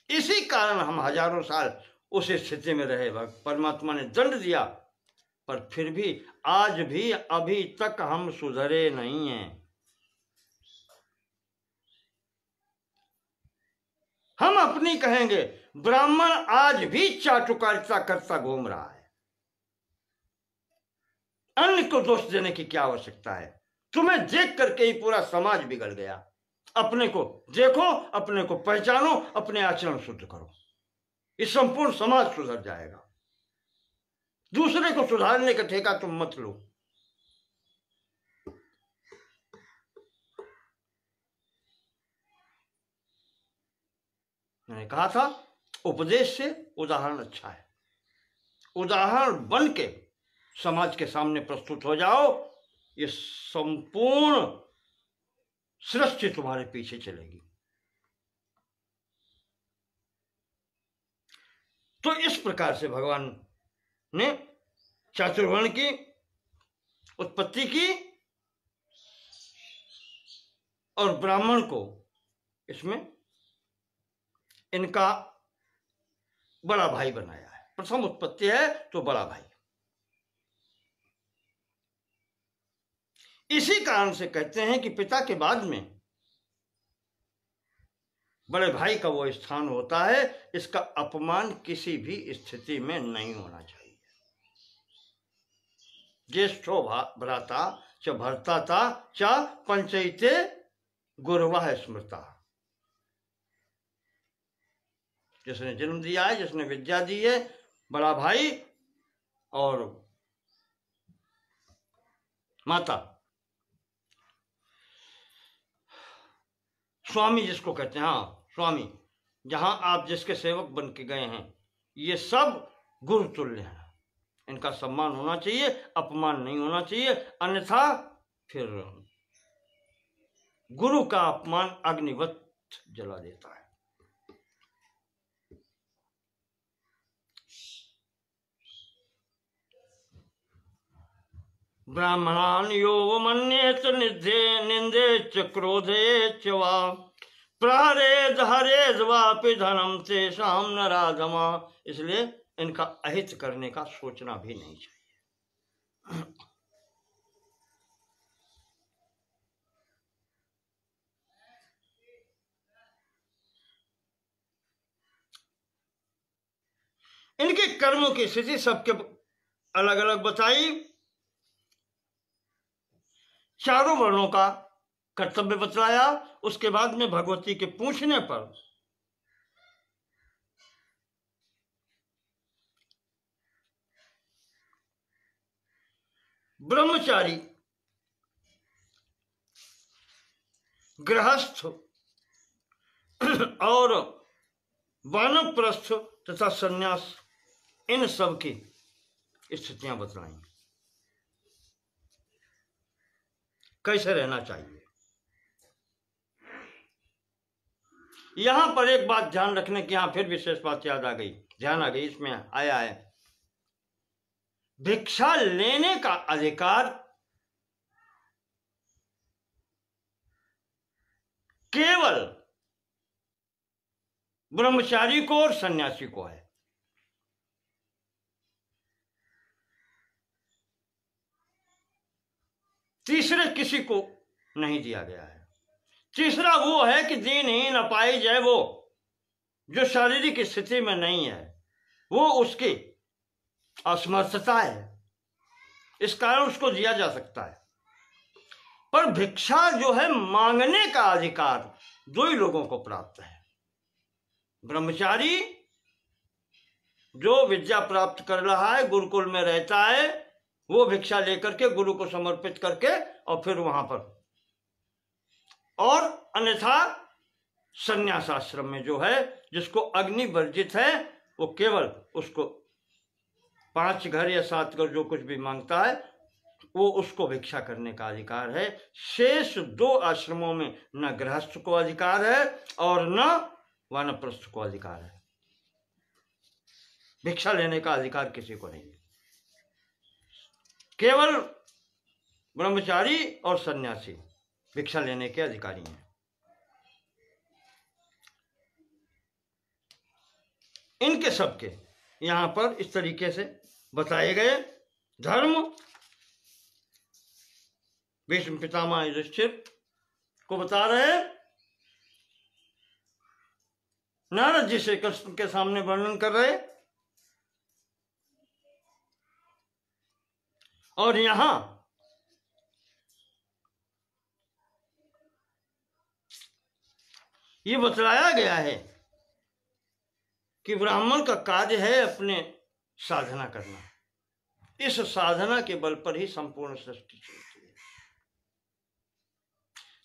इसी कारण हम हजारों साल उस स्थिति में रहे। परमात्मा ने दंड दिया, पर फिर भी आज भी अभी तक हम सुधरे नहीं हैं। हम अपनी कहेंगे, ब्राह्मण आज भी चाटुकारिता करता घूम रहा है। अन्य को दोष देने की क्या आवश्यकता है? तुम्हें देख करके ही पूरा समाज बिगड़ गया। अपने को देखो, अपने को पहचानो, अपने आचरण शुद्ध करो, इस संपूर्ण समाज सुधर जाएगा। दूसरे को सुधारने का ठेका तुम मत लो। मैंने कहा था उपदेश से उदाहरण अच्छा है। उदाहरण बन के समाज के सामने प्रस्तुत हो जाओ, ये संपूर्ण सृष्टि तुम्हारे पीछे चलेगी। तो इस प्रकार से भगवान ने चातुर्वर्ण की उत्पत्ति की और ब्राह्मण को इसमें इनका बड़ा भाई बनाया है। प्रथम उत्पत्ति है तो बड़ा भाई। इसी कारण से कहते हैं कि पिता के बाद में बड़े भाई का वो स्थान होता है, इसका अपमान किसी भी स्थिति में नहीं होना चाहिए। ज्येष्ठो भ्राता च भर्ता च पंचैते गुरवः स्मृता। जिसने जन्म दिया है, जिसने विद्या दी है, बड़ा भाई और माता, स्वामी जिसको कहते हैं, हाँ स्वामी, जहां आप जिसके सेवक बन के गए हैं, ये सब गुरु तुल्य हैं। इनका सम्मान होना चाहिए, अपमान नहीं होना चाहिए, अन्यथा फिर गुरु का अपमान अग्निवत जला देता है। ब्राह्मणान यो मन्येत निंदे च क्रोधे च वा प्रहरेद हरेद वापि धनम तेषां नराधमा। इसलिए इनका अहित करने का सोचना भी नहीं चाहिए। इनके कर्मों की स्थिति सबके अलग अलग बताई। चारों वर्णों का कर्तव्य बतलाया। उसके बाद में भगवती के पूछने पर ब्रह्मचारी, गृहस्थ और वानप्रस्थ तथा सन्यास, इन सब की स्थितियां बतलाई, कैसे रहना चाहिए। यहां पर एक बात ध्यान रखने की, यहां फिर विशेष बात याद आ गई, ध्यान आ गई, इसमें आया है भिक्षा लेने का अधिकार केवल ब्रह्मचारी को और सन्यासी को है। तीसरे किसी को नहीं दिया गया है। तीसरा वो है कि दीनहीन अपाहिज है, वो जो शारीरिक स्थिति में नहीं है, वो उसकी असमर्थता है, इस कारण उसको दिया जा सकता है। पर भिक्षा जो है, मांगने का अधिकार दो ही लोगों को प्राप्त है। ब्रह्मचारी जो विद्या प्राप्त कर रहा है, गुरुकुल में रहता है, वो भिक्षा लेकर के गुरु को समर्पित करके और फिर वहां पर, और अन्यथा संन्यास आश्रम में जो है, जिसको अग्नि वर्जित है, वो केवल उसको 5 घर या 7 घर जो कुछ भी मांगता है, वो उसको भिक्षा करने का अधिकार है। शेष 2 आश्रमों में न गृहस्थ को अधिकार है और न वानप्रस्थ को अधिकार है। भिक्षा लेने का अधिकार किसी को नहीं है, केवल ब्रह्मचारी और सन्यासी भिक्षा लेने के अधिकारी हैं। इनके सबके यहां पर इस तरीके से बताए गए धर्म भीष्म पितामह युधिष्ठिर को बता रहे, नारद जी से कृष्ण के सामने वर्णन कर रहे, और यहां ये बतलाया गया है कि ब्राह्मण का कार्य है अपने साधना करना। इस साधना के बल पर ही संपूर्ण सृष्टि चलती है।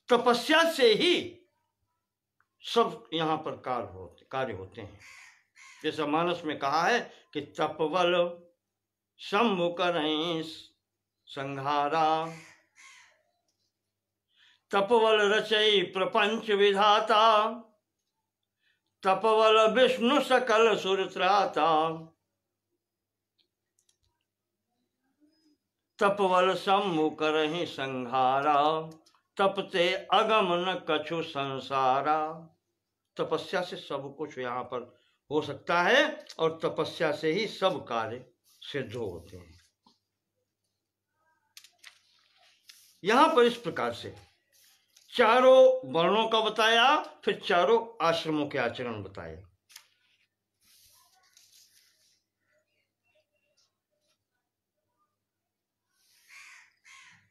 तपस्या से ही सब यहां पर कार्य होते हैं। जैसा मानस में कहा है कि तपबल शंभु करें संहारा, तपबल रचई प्रपंच विधाता, तपबल विष्णु सकल सुरत्राता, तपबल शंभु करहि संहारा, तपते अगम न कछु संसारा। तपस्या से सब कुछ यहाँ पर हो सकता है और तपस्या से ही सब कार्य सिद्ध होते हैं। यहाँ पर इस प्रकार से चारों वर्णों का बताया, फिर चारों आश्रमों के आचरण बताए।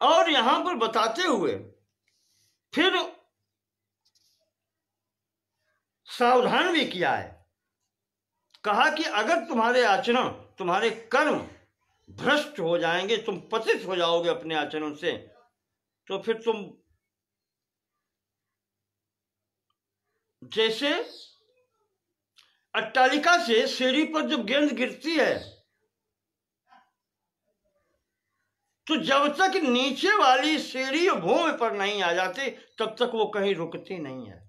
और यहां पर बताते हुए फिर सावधान भी किया है। कहा कि अगर तुम्हारे आचरण, तुम्हारे कर्म भ्रष्ट हो जाएंगे, तुम पतित हो जाओगे अपने आचरण से, तो फिर तुम जैसे अट्टालिका से सीढ़ी पर जब गेंद गिरती है, तो जब तक नीचे वाली सीढ़ी भूमि पर नहीं आ जाती, तब तक वो कहीं रुकती नहीं है।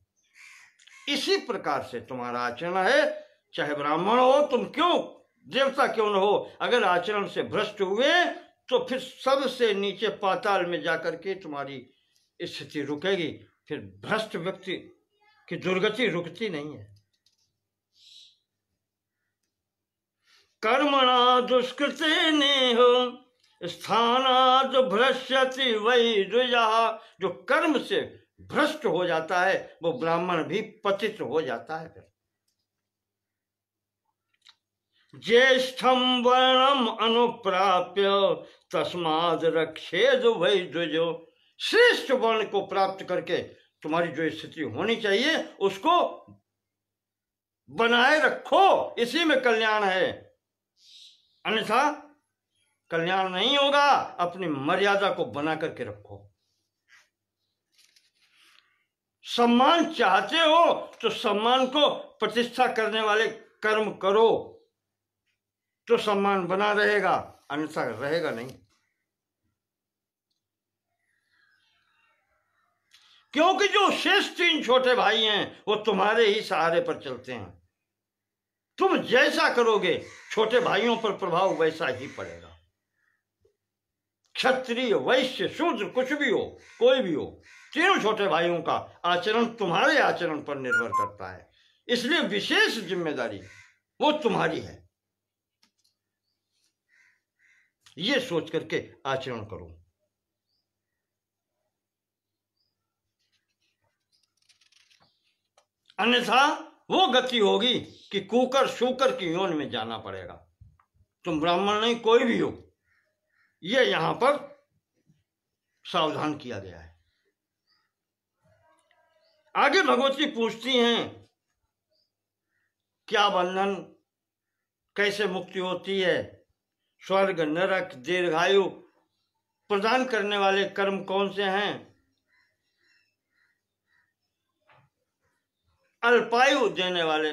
इसी प्रकार से तुम्हारा आचरण है, चाहे ब्राह्मण हो, तुम क्यों देवता क्यों न हो, अगर आचरण से भ्रष्ट हुए तो फिर सबसे नीचे पाताल में जाकर के तुम्हारी स्थिति रुकेगी। फिर भ्रष्ट व्यक्ति की दुर्गति रुकती नहीं है। कर्मणा दुष्कृते नेह स्थानाद भ्रष्यति वै द्विजा। जो कर्म से भ्रष्ट हो जाता है वो ब्राह्मण भी पतित हो जाता है। फिर ज्येष्ठम वर्णम अनुप्राप्य तस्माद रक्षेद वै द्विजो। श्रेष्ठ वर्ण को प्राप्त करके तुम्हारी जो स्थिति होनी चाहिए उसको बनाए रखो, इसी में कल्याण है, अन्यथा कल्याण नहीं होगा। अपनी मर्यादा को बना करके रखो। सम्मान चाहते हो तो सम्मान को प्रतिष्ठा करने वाले कर्म करो तो सम्मान बना रहेगा, अन्यथा रहेगा नहीं। क्योंकि जो शेष 3 छोटे भाई हैं वो तुम्हारे ही सहारे पर चलते हैं। तुम जैसा करोगे छोटे भाइयों पर प्रभाव वैसा ही पड़ेगा। क्षत्रिय, वैश्य, शूद्र, कुछ भी हो, कोई भी हो, तीनों छोटे भाइयों का आचरण तुम्हारे आचरण पर निर्भर करता है। इसलिए विशेष जिम्मेदारी वो तुम्हारी है। ये सोच करके आचरण करो। अन्यथा वो गति होगी कि कुकर शूकर की योनि में जाना पड़ेगा। तुम ब्राह्मण नहीं, कोई भी हो, ये यहां पर सावधान किया गया है। आगे भगवती पूछती हैं क्या बंधन, कैसे मुक्ति होती है, स्वर्ग, नरक, दीर्घायु प्रदान करने वाले कर्म कौन से हैं, अल्पायु देने वाले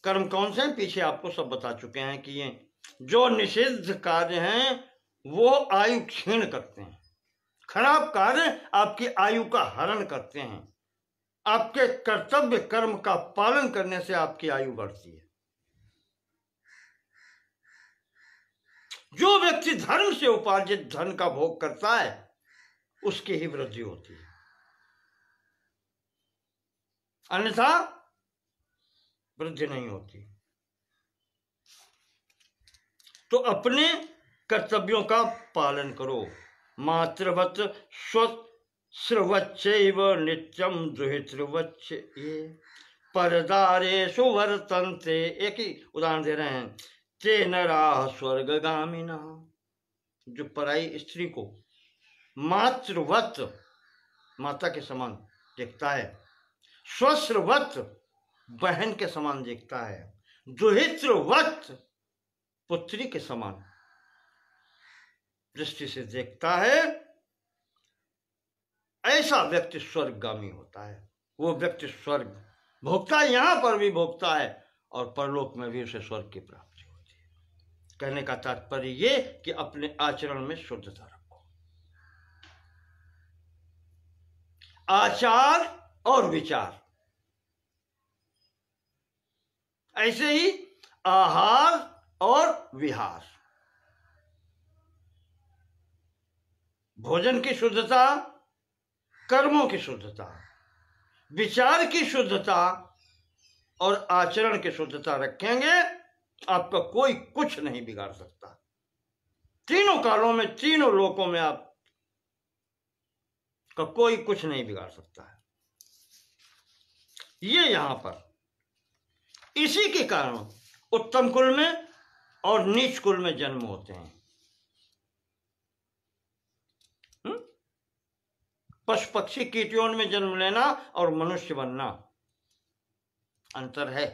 कर्म कौन से हैं। पीछे आपको सब बता चुके हैं कि ये जो निषिद्ध कार्य हैं वो आयु क्षीण करते हैं, खराब कार्य आपकी आयु का हरण करते हैं। आपके कर्तव्य कर्म का पालन करने से आपकी आयु बढ़ती है। जो व्यक्ति धर्म से उपार्जित धन का भोग करता है उसकी ही वृद्धि होती है, अन्यथा वृद्धि नहीं होती। तो अपने कर्तव्यों का पालन करो। मातृवत स्वश्रवच्चैव नित्यम दुहितृवच्च ये परदारेषु वर्तन्ते। एक ही उदाहरण दे रहे हैं। ते नराः स्वर्गगामिना, जो पराई स्त्री को मातृवत, माता के समान देखता है, स्वश्रवत बहन के समान देखता है, दुहितृवत पुत्री के समान दृष्टि से देखता है, ऐसा व्यक्ति स्वर्गगामी होता है। वो व्यक्ति स्वर्ग भोगता है, यहां पर भी भोगता है और परलोक में भी उसे स्वर्ग की प्राप्ति होती है। कहने का तात्पर्य ये कि अपने आचरण में शुद्धता रखो। आचार और विचार, ऐसे ही आहार और विहार, भोजन की शुद्धता, कर्मों की शुद्धता, विचार की शुद्धता और आचरण की शुद्धता रखेंगे, आपका कोई कुछ नहीं बिगाड़ सकता। तीनों कालों में, तीनों लोकों में आप का कोई कुछ नहीं बिगाड़ सकता है। ये यहां पर इसी के कारण उत्तम कुल में और नीच कुल में जन्म होते हैं। पशु पक्षी कीटों में जन्म लेना और मनुष्य बनना अंतर है।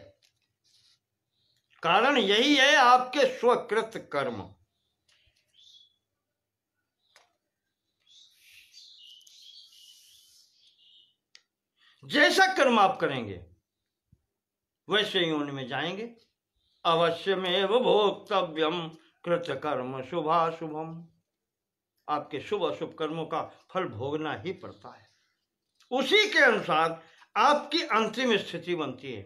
कारण यही है आपके स्वकृत कर्म। जैसा कर्म आप करेंगे वैसे योनि में जाएंगे। अवश्यमेव भोक्तव्यम कृत कर्म शुभाशुभम। आपके शुभ अशुभ कर्मों का फल भोगना ही पड़ता है। उसी के अनुसार आपकी अंतिम स्थिति बनती है।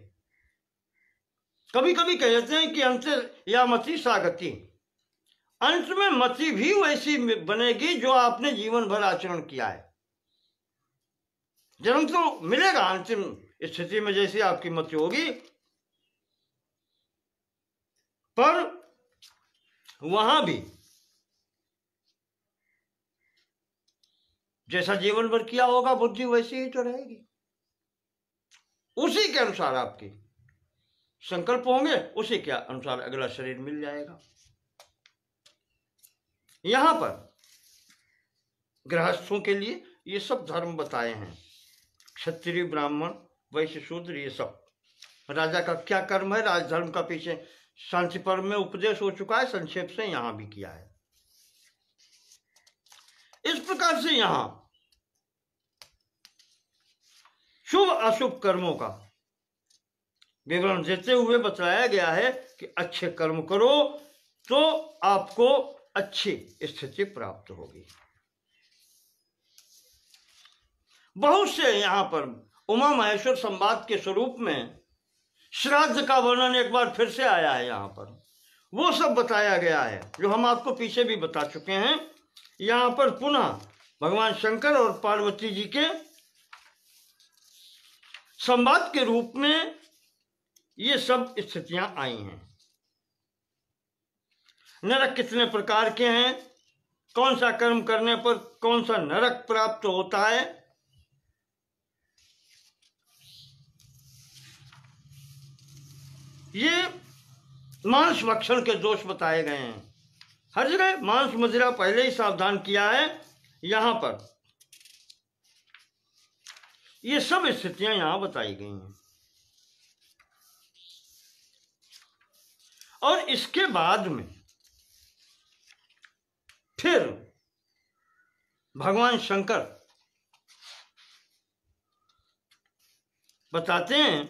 कभी कभी कहते हैं कि अंत या मति सा गति, अंत में मति भी वैसी बनेगी जो आपने जीवन भर आचरण किया है। जन्म तो मिलेगा अंतिम स्थिति में जैसी आपकी मति होगी, पर वहां भी जैसा जीवन भर किया होगा बुद्धि वैसी ही तो रहेगी। उसी के अनुसार आपकी संकल्प होंगे, उसी के अनुसार अगला शरीर मिल जाएगा। यहां पर गृहस्थों के लिए ये सब धर्म बताए हैं, क्षत्रिय ब्राह्मण वैश्य शूद्र, ये सब राजा का क्या कर्म है, राजधर्म का पीछे शांति पर्व में उपदेश हो चुका है, संक्षेप से यहां भी किया है। इस प्रकार से यहां शुभ अशुभ कर्मों का विवरण देते हुए बताया गया है कि अच्छे कर्म करो तो आपको अच्छी स्थिति प्राप्त होगी। बहुत से यहां पर उमा महेश्वर संवाद के स्वरूप में श्राद्ध का वर्णन एक बार फिर से आया है। यहां पर वो सब बताया गया है जो हम आपको पीछे भी बता चुके हैं। यहां पर पुनः भगवान शंकर और पार्वती जी के संवाद के रूप में ये सब स्थितियां आई हैं। नरक कितने प्रकार के हैं, कौन सा कर्म करने पर कौन सा नरक प्राप्त होता है, ये मांस भक्षण के दोष बताए गए हैं। हर जगह मांस मदिरा पहले ही सावधान किया है, यहां पर ये सब स्थितियां यहां बताई गई हैं। और इसके बाद में फिर भगवान शंकर बताते हैं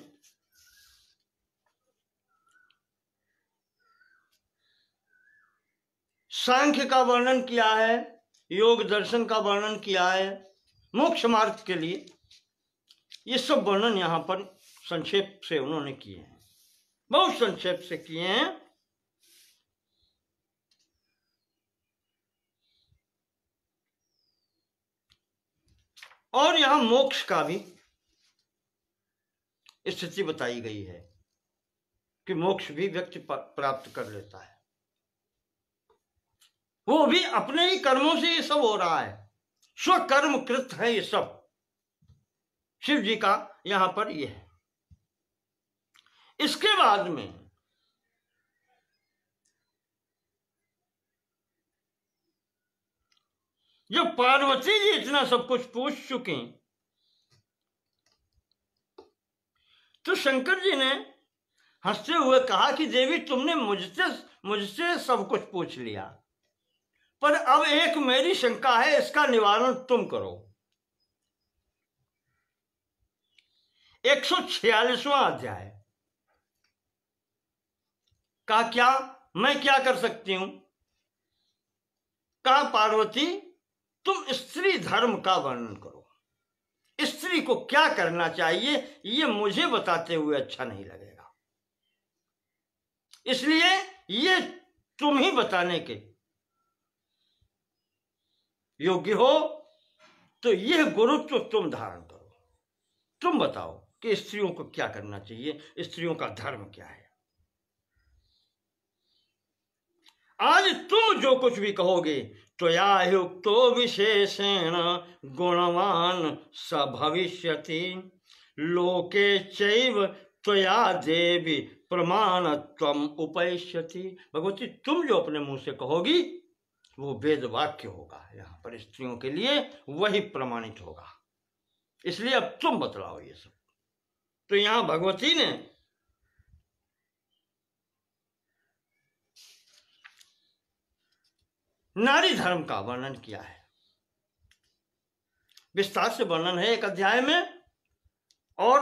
सांख्य का वर्णन किया है, योग दर्शन का वर्णन किया है, मोक्ष मार्ग के लिए ये सब वर्णन यहां पर संक्षेप से उन्होंने किए हैं, बहुत संक्षेप से किए हैं। और यहां मोक्ष का भी स्थिति बताई गई है कि मोक्ष भी व्यक्ति प्राप्त कर लेता है, वो भी अपने ही कर्मों से ये सब हो रहा है, स्वकर्म कृत है ये सब। शिव जी का यहां पर ये है। इसके बाद में जब पार्वती जी इतना सब कुछ पूछ चुकी तो शंकर जी ने हंसते हुए कहा कि देवी तुमने मुझसे सब कुछ पूछ लिया, पर अब एक मेरी शंका है, इसका निवारण तुम करो। 146वां अध्याय कहा क्या मैं क्या कर सकती हूं? कहा पार्वती तुम स्त्री धर्म का वर्णन करो, स्त्री को क्या करना चाहिए ये मुझे बताते हुए अच्छा नहीं लगेगा, इसलिए ये तुम ही बताने के योग्य हो, तो यह गुरुत्व तुम धारण करो, तुम बताओ कि स्त्रियों को क्या करना चाहिए, स्त्रियों का धर्म क्या है। आज तुम जो कुछ भी कहोगे त्वया युक्तो विशेषेण गुणवान स भविष्यति लोके चैव त्वया देवी प्रमाणत्वम उपैष्यति। भगवती तुम जो अपने मुंह से कहोगी वो वेद वाक्य होगा, यहाँ पर स्त्रियों के लिए वही प्रमाणित होगा, इसलिए अब तुम बतलाओ ये सब। तो यहां भगवती ने नारी धर्म का वर्णन किया है, विस्तार से वर्णन है एक अध्याय में, और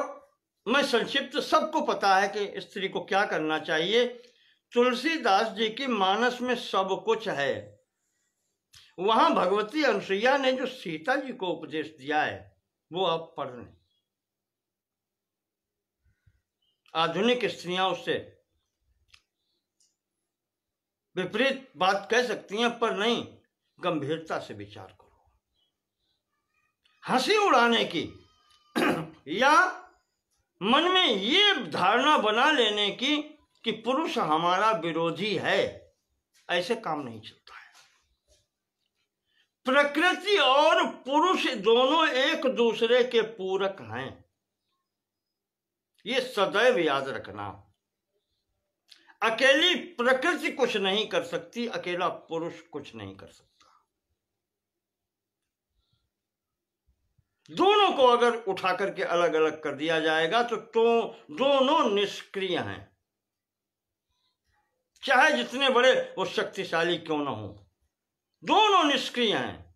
मैं संक्षिप्त सबको पता है कि स्त्री को क्या करना चाहिए। तुलसीदास जी की मानस में सब कुछ है, वहां भगवती अनुसुईया ने जो सीता जी को उपदेश दिया है वो आप पढ़ लें। आधुनिक स्त्रियां उससे विपरीत बात कह सकती हैं, पर नहीं, गंभीरता से विचार करो। हंसी उड़ाने की या मन में ये धारणा बना लेने की कि पुरुष हमारा विरोधी है, ऐसे काम नहीं चलता है। प्रकृति और पुरुष दोनों एक दूसरे के पूरक हैं, ये सदैव याद रखना। अकेली प्रकृति कुछ नहीं कर सकती, अकेला पुरुष कुछ नहीं कर सकता। दोनों को अगर उठा करके अलग अलग कर दिया जाएगा तो दोनों निष्क्रिय हैं, चाहे जितने बड़े वो शक्तिशाली क्यों न हो, दोनों निष्क्रिय हैं।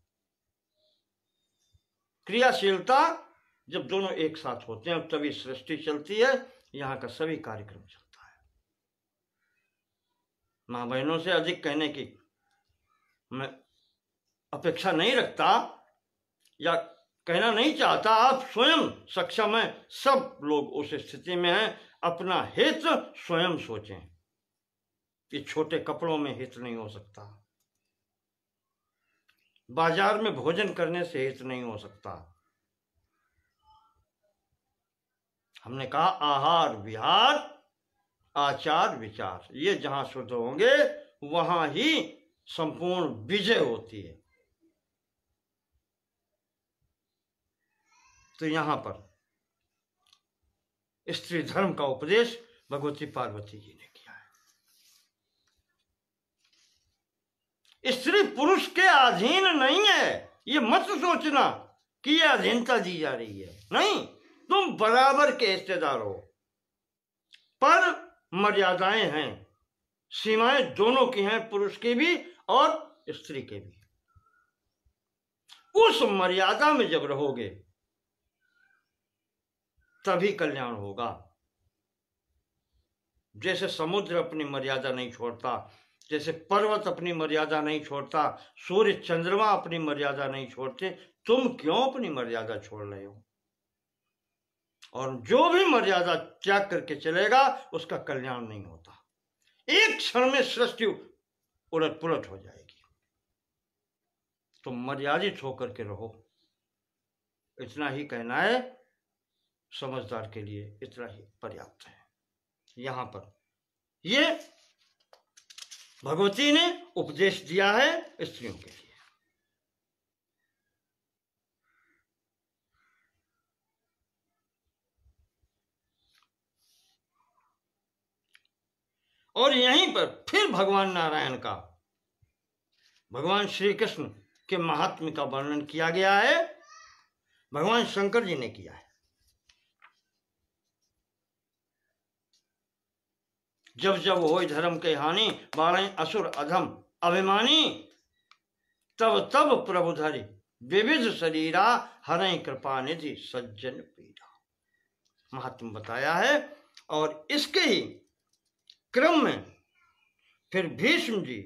क्रियाशीलता जब दोनों एक साथ होते हैं तभी सृष्टि चलती है, यहाँ का सभी कार्यक्रम चलता है। मां बहनों से अधिक कहने की मैं अपेक्षा नहीं रखता या कहना नहीं चाहता, आप स्वयं सक्षम हैं, सब लोग उस स्थिति में हैं, अपना हित स्वयं सोचें। ये छोटे कपड़ों में हित नहीं हो सकता, बाजार में भोजन करने से हित नहीं हो सकता। हमने कहा आहार विहार आचार विचार, ये जहां शुद्ध होंगे वहां ही संपूर्ण विजय होती है। तो यहां पर स्त्री धर्म का उपदेश भगवती पार्वती जी ने किया है। स्त्री पुरुष के अधीन नहीं है, ये मत सोचना कि ये अधीनता दी जा रही है, नहीं, तुम बराबर के हिस्सेदार हो, पर मर्यादाएं हैं, सीमाएं दोनों की हैं, पुरुष की भी और स्त्री के भी। उस मर्यादा में जब रहोगे तभी कल्याण होगा। जैसे समुद्र अपनी मर्यादा नहीं छोड़ता, जैसे पर्वत अपनी मर्यादा नहीं छोड़ता, सूर्य चंद्रमा अपनी मर्यादा नहीं छोड़ते, तुम क्यों अपनी मर्यादा छोड़ रहे हो? और जो भी मर्यादा त्याग करके चलेगा उसका कल्याण नहीं होता, एक क्षण में सृष्टि उलट पुलट हो जाएगी। तो मर्यादित होकर के रहो, इतना ही कहना है समझदार के लिए, इतना ही पर्याप्त है। यहां पर ये भगवती ने उपदेश दिया है स्त्रियों के लिए। और यहीं पर फिर भगवान नारायण का, भगवान श्री कृष्ण के महात्म्य का वर्णन किया गया है, भगवान शंकर जी ने किया है। जब जब होय धर्म के हानि, बाढ़ असुर अधम अभिमानी, तब तब प्रभु धरि विविध शरीरा, हरय कृपा निधि सज्जन पीड़ा। महात्मा बताया है। और इसके ही क्रम में फिर भीष्म जी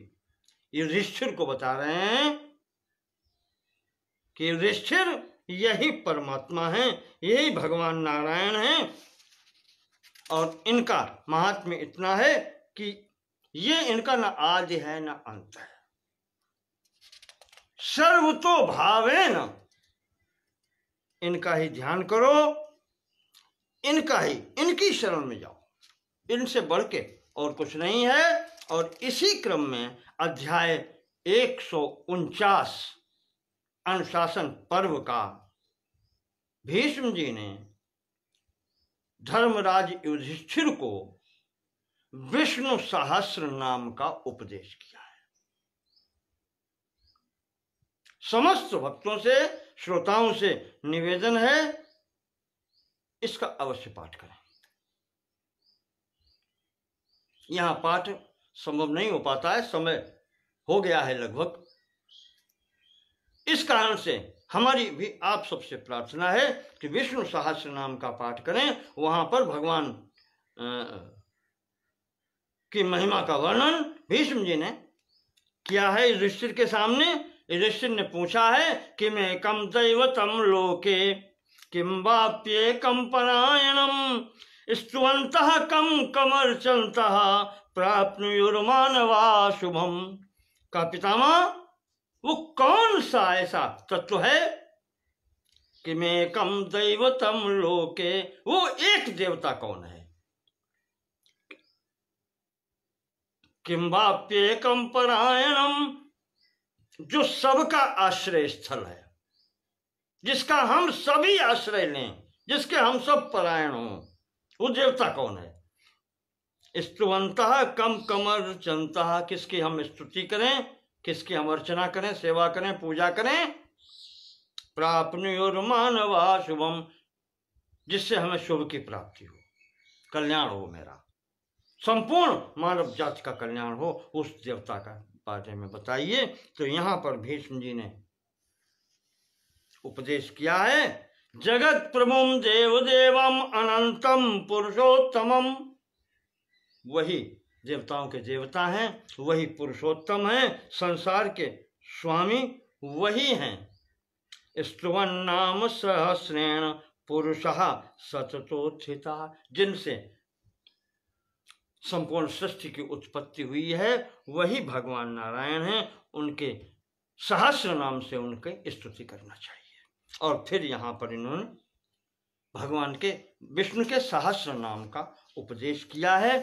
युधिष्ठिर को बता रहे हैं कि युधिष्ठिर यही परमात्मा है, यही भगवान नारायण है, और इनका महात्म्य इतना है कि ये इनका न आदि है न अंत है, सर्वतो भावेन इनका ही ध्यान करो, इनका ही, इनकी शरण में जाओ, इनसे बढ़ के और कुछ नहीं है। और इसी क्रम में अध्याय 149 अनुशासन पर्व का भीष्म जी ने धर्मराज युधिष्ठिर को विष्णु सहस्र नाम का उपदेश किया है। समस्त भक्तों से, श्रोताओं से निवेदन है, इसका अवश्य पाठ करें। यहां पाठ संभव नहीं हो पाता है, समय हो गया है लगभग, इस कारण से हमारी भी आप सबसे प्रार्थना है कि विष्णु सहस्र नाम का पाठ करें। वहां पर भगवान की महिमा का वर्णन भीष्म जी ने किया है युधिष्ठिर के सामने। युधिष्ठिर ने पूछा है कि मैं कम दैवतम लोके किम वाप्येकम परायणम स्तुवन्तः कम कमर्चन्तः प्राप्नुयुर्मानवा शुभम। का पितामह, वो कौन सा ऐसा तत्व है कि मैं कम दैवतम लोके, वो एक देवता कौन है? किम वाप्येकम परायणम, जो सबका आश्रय स्थल है, जिसका हम सभी आश्रय लें, जिसके हम सब परायण हों, वो देवता कौन है? स्तुवन्तः कम कमर्चन्तः, किसकी हम स्तुति करें, किसकी हम अर्चना करें, सेवा करें, पूजा करें। प्राप्नुर्मानवा शुभम, जिससे हमें शुभ की प्राप्ति हो, कल्याण हो, मेरा संपूर्ण मानव जाति का कल्याण हो, उस देवता का बारे में बताइए। तो यहाँ पर भीष्म जी ने उपदेश किया है, जगत प्रभुम देव देवम अनंतम पुरुषोत्तमम, वही देवताओं के देवता हैं, वही पुरुषोत्तम हैं, संसार के स्वामी वही हैं। स्तुवन नाम सहस्रेण पुरुषः सततोत्थिता, जिनसे संपूर्ण सृष्टि की उत्पत्ति हुई है वही भगवान नारायण हैं, उनके सहस्र नाम से उनके स्तुति करना चाहिए। और फिर यहाँ पर इन्होंने भगवान के विष्णु के सहस्र नाम का उपदेश किया है।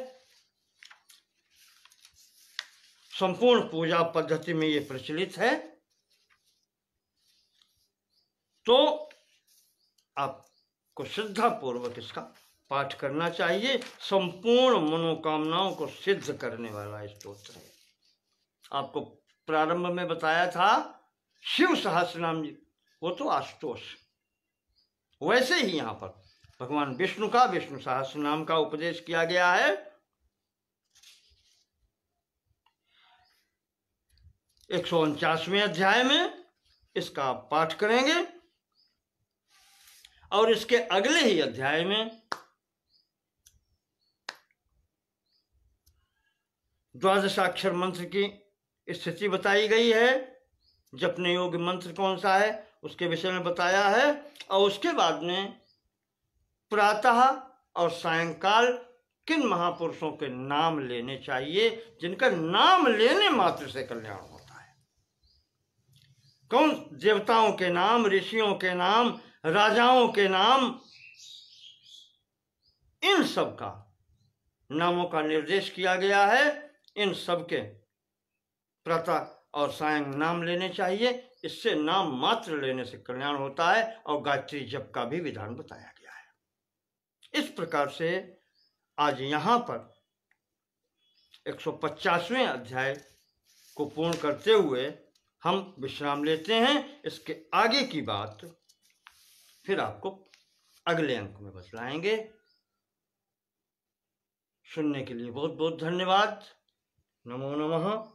संपूर्ण पूजा पद्धति में ये प्रचलित है, तो आपको श्रद्धा पूर्वक इसका पाठ करना चाहिए। संपूर्ण मनोकामनाओं को सिद्ध करने वाला स्तोत्र है। आपको प्रारंभ में बताया था शिव सहस्रनाम जी, वो तो आशुतोष, वैसे ही यहाँ पर भगवान विष्णु का विष्णु सहस्रनाम का उपदेश किया गया है। 149वें अध्याय में इसका पाठ करेंगे और इसके अगले ही अध्याय में द्वादशाक्षर मंत्र की स्थिति बताई गई है। जपने योग्य मंत्र कौन सा है उसके विषय में बताया है, और उसके बाद में प्रातः और सायंकाल किन महापुरुषों के नाम लेने चाहिए जिनका नाम लेने मात्र से कल्याण होता है। कौन देवताओं के नाम, ऋषियों के नाम, राजाओं के नाम, इन सब का नामों का निर्देश किया गया है। इन सब के प्रातः और सायं नाम लेने चाहिए, इससे नाम मात्र लेने से कल्याण होता है। और गायत्री जप का भी विधान बताया गया है। इस प्रकार से आज यहाँ पर 150वें अध्याय को पूर्ण करते हुए हम विश्राम लेते हैं। इसके आगे की बात फिर आपको अगले अंक में बतलाएंगे। सुनने के लिए बहुत बहुत धन्यवाद। नमो नमः।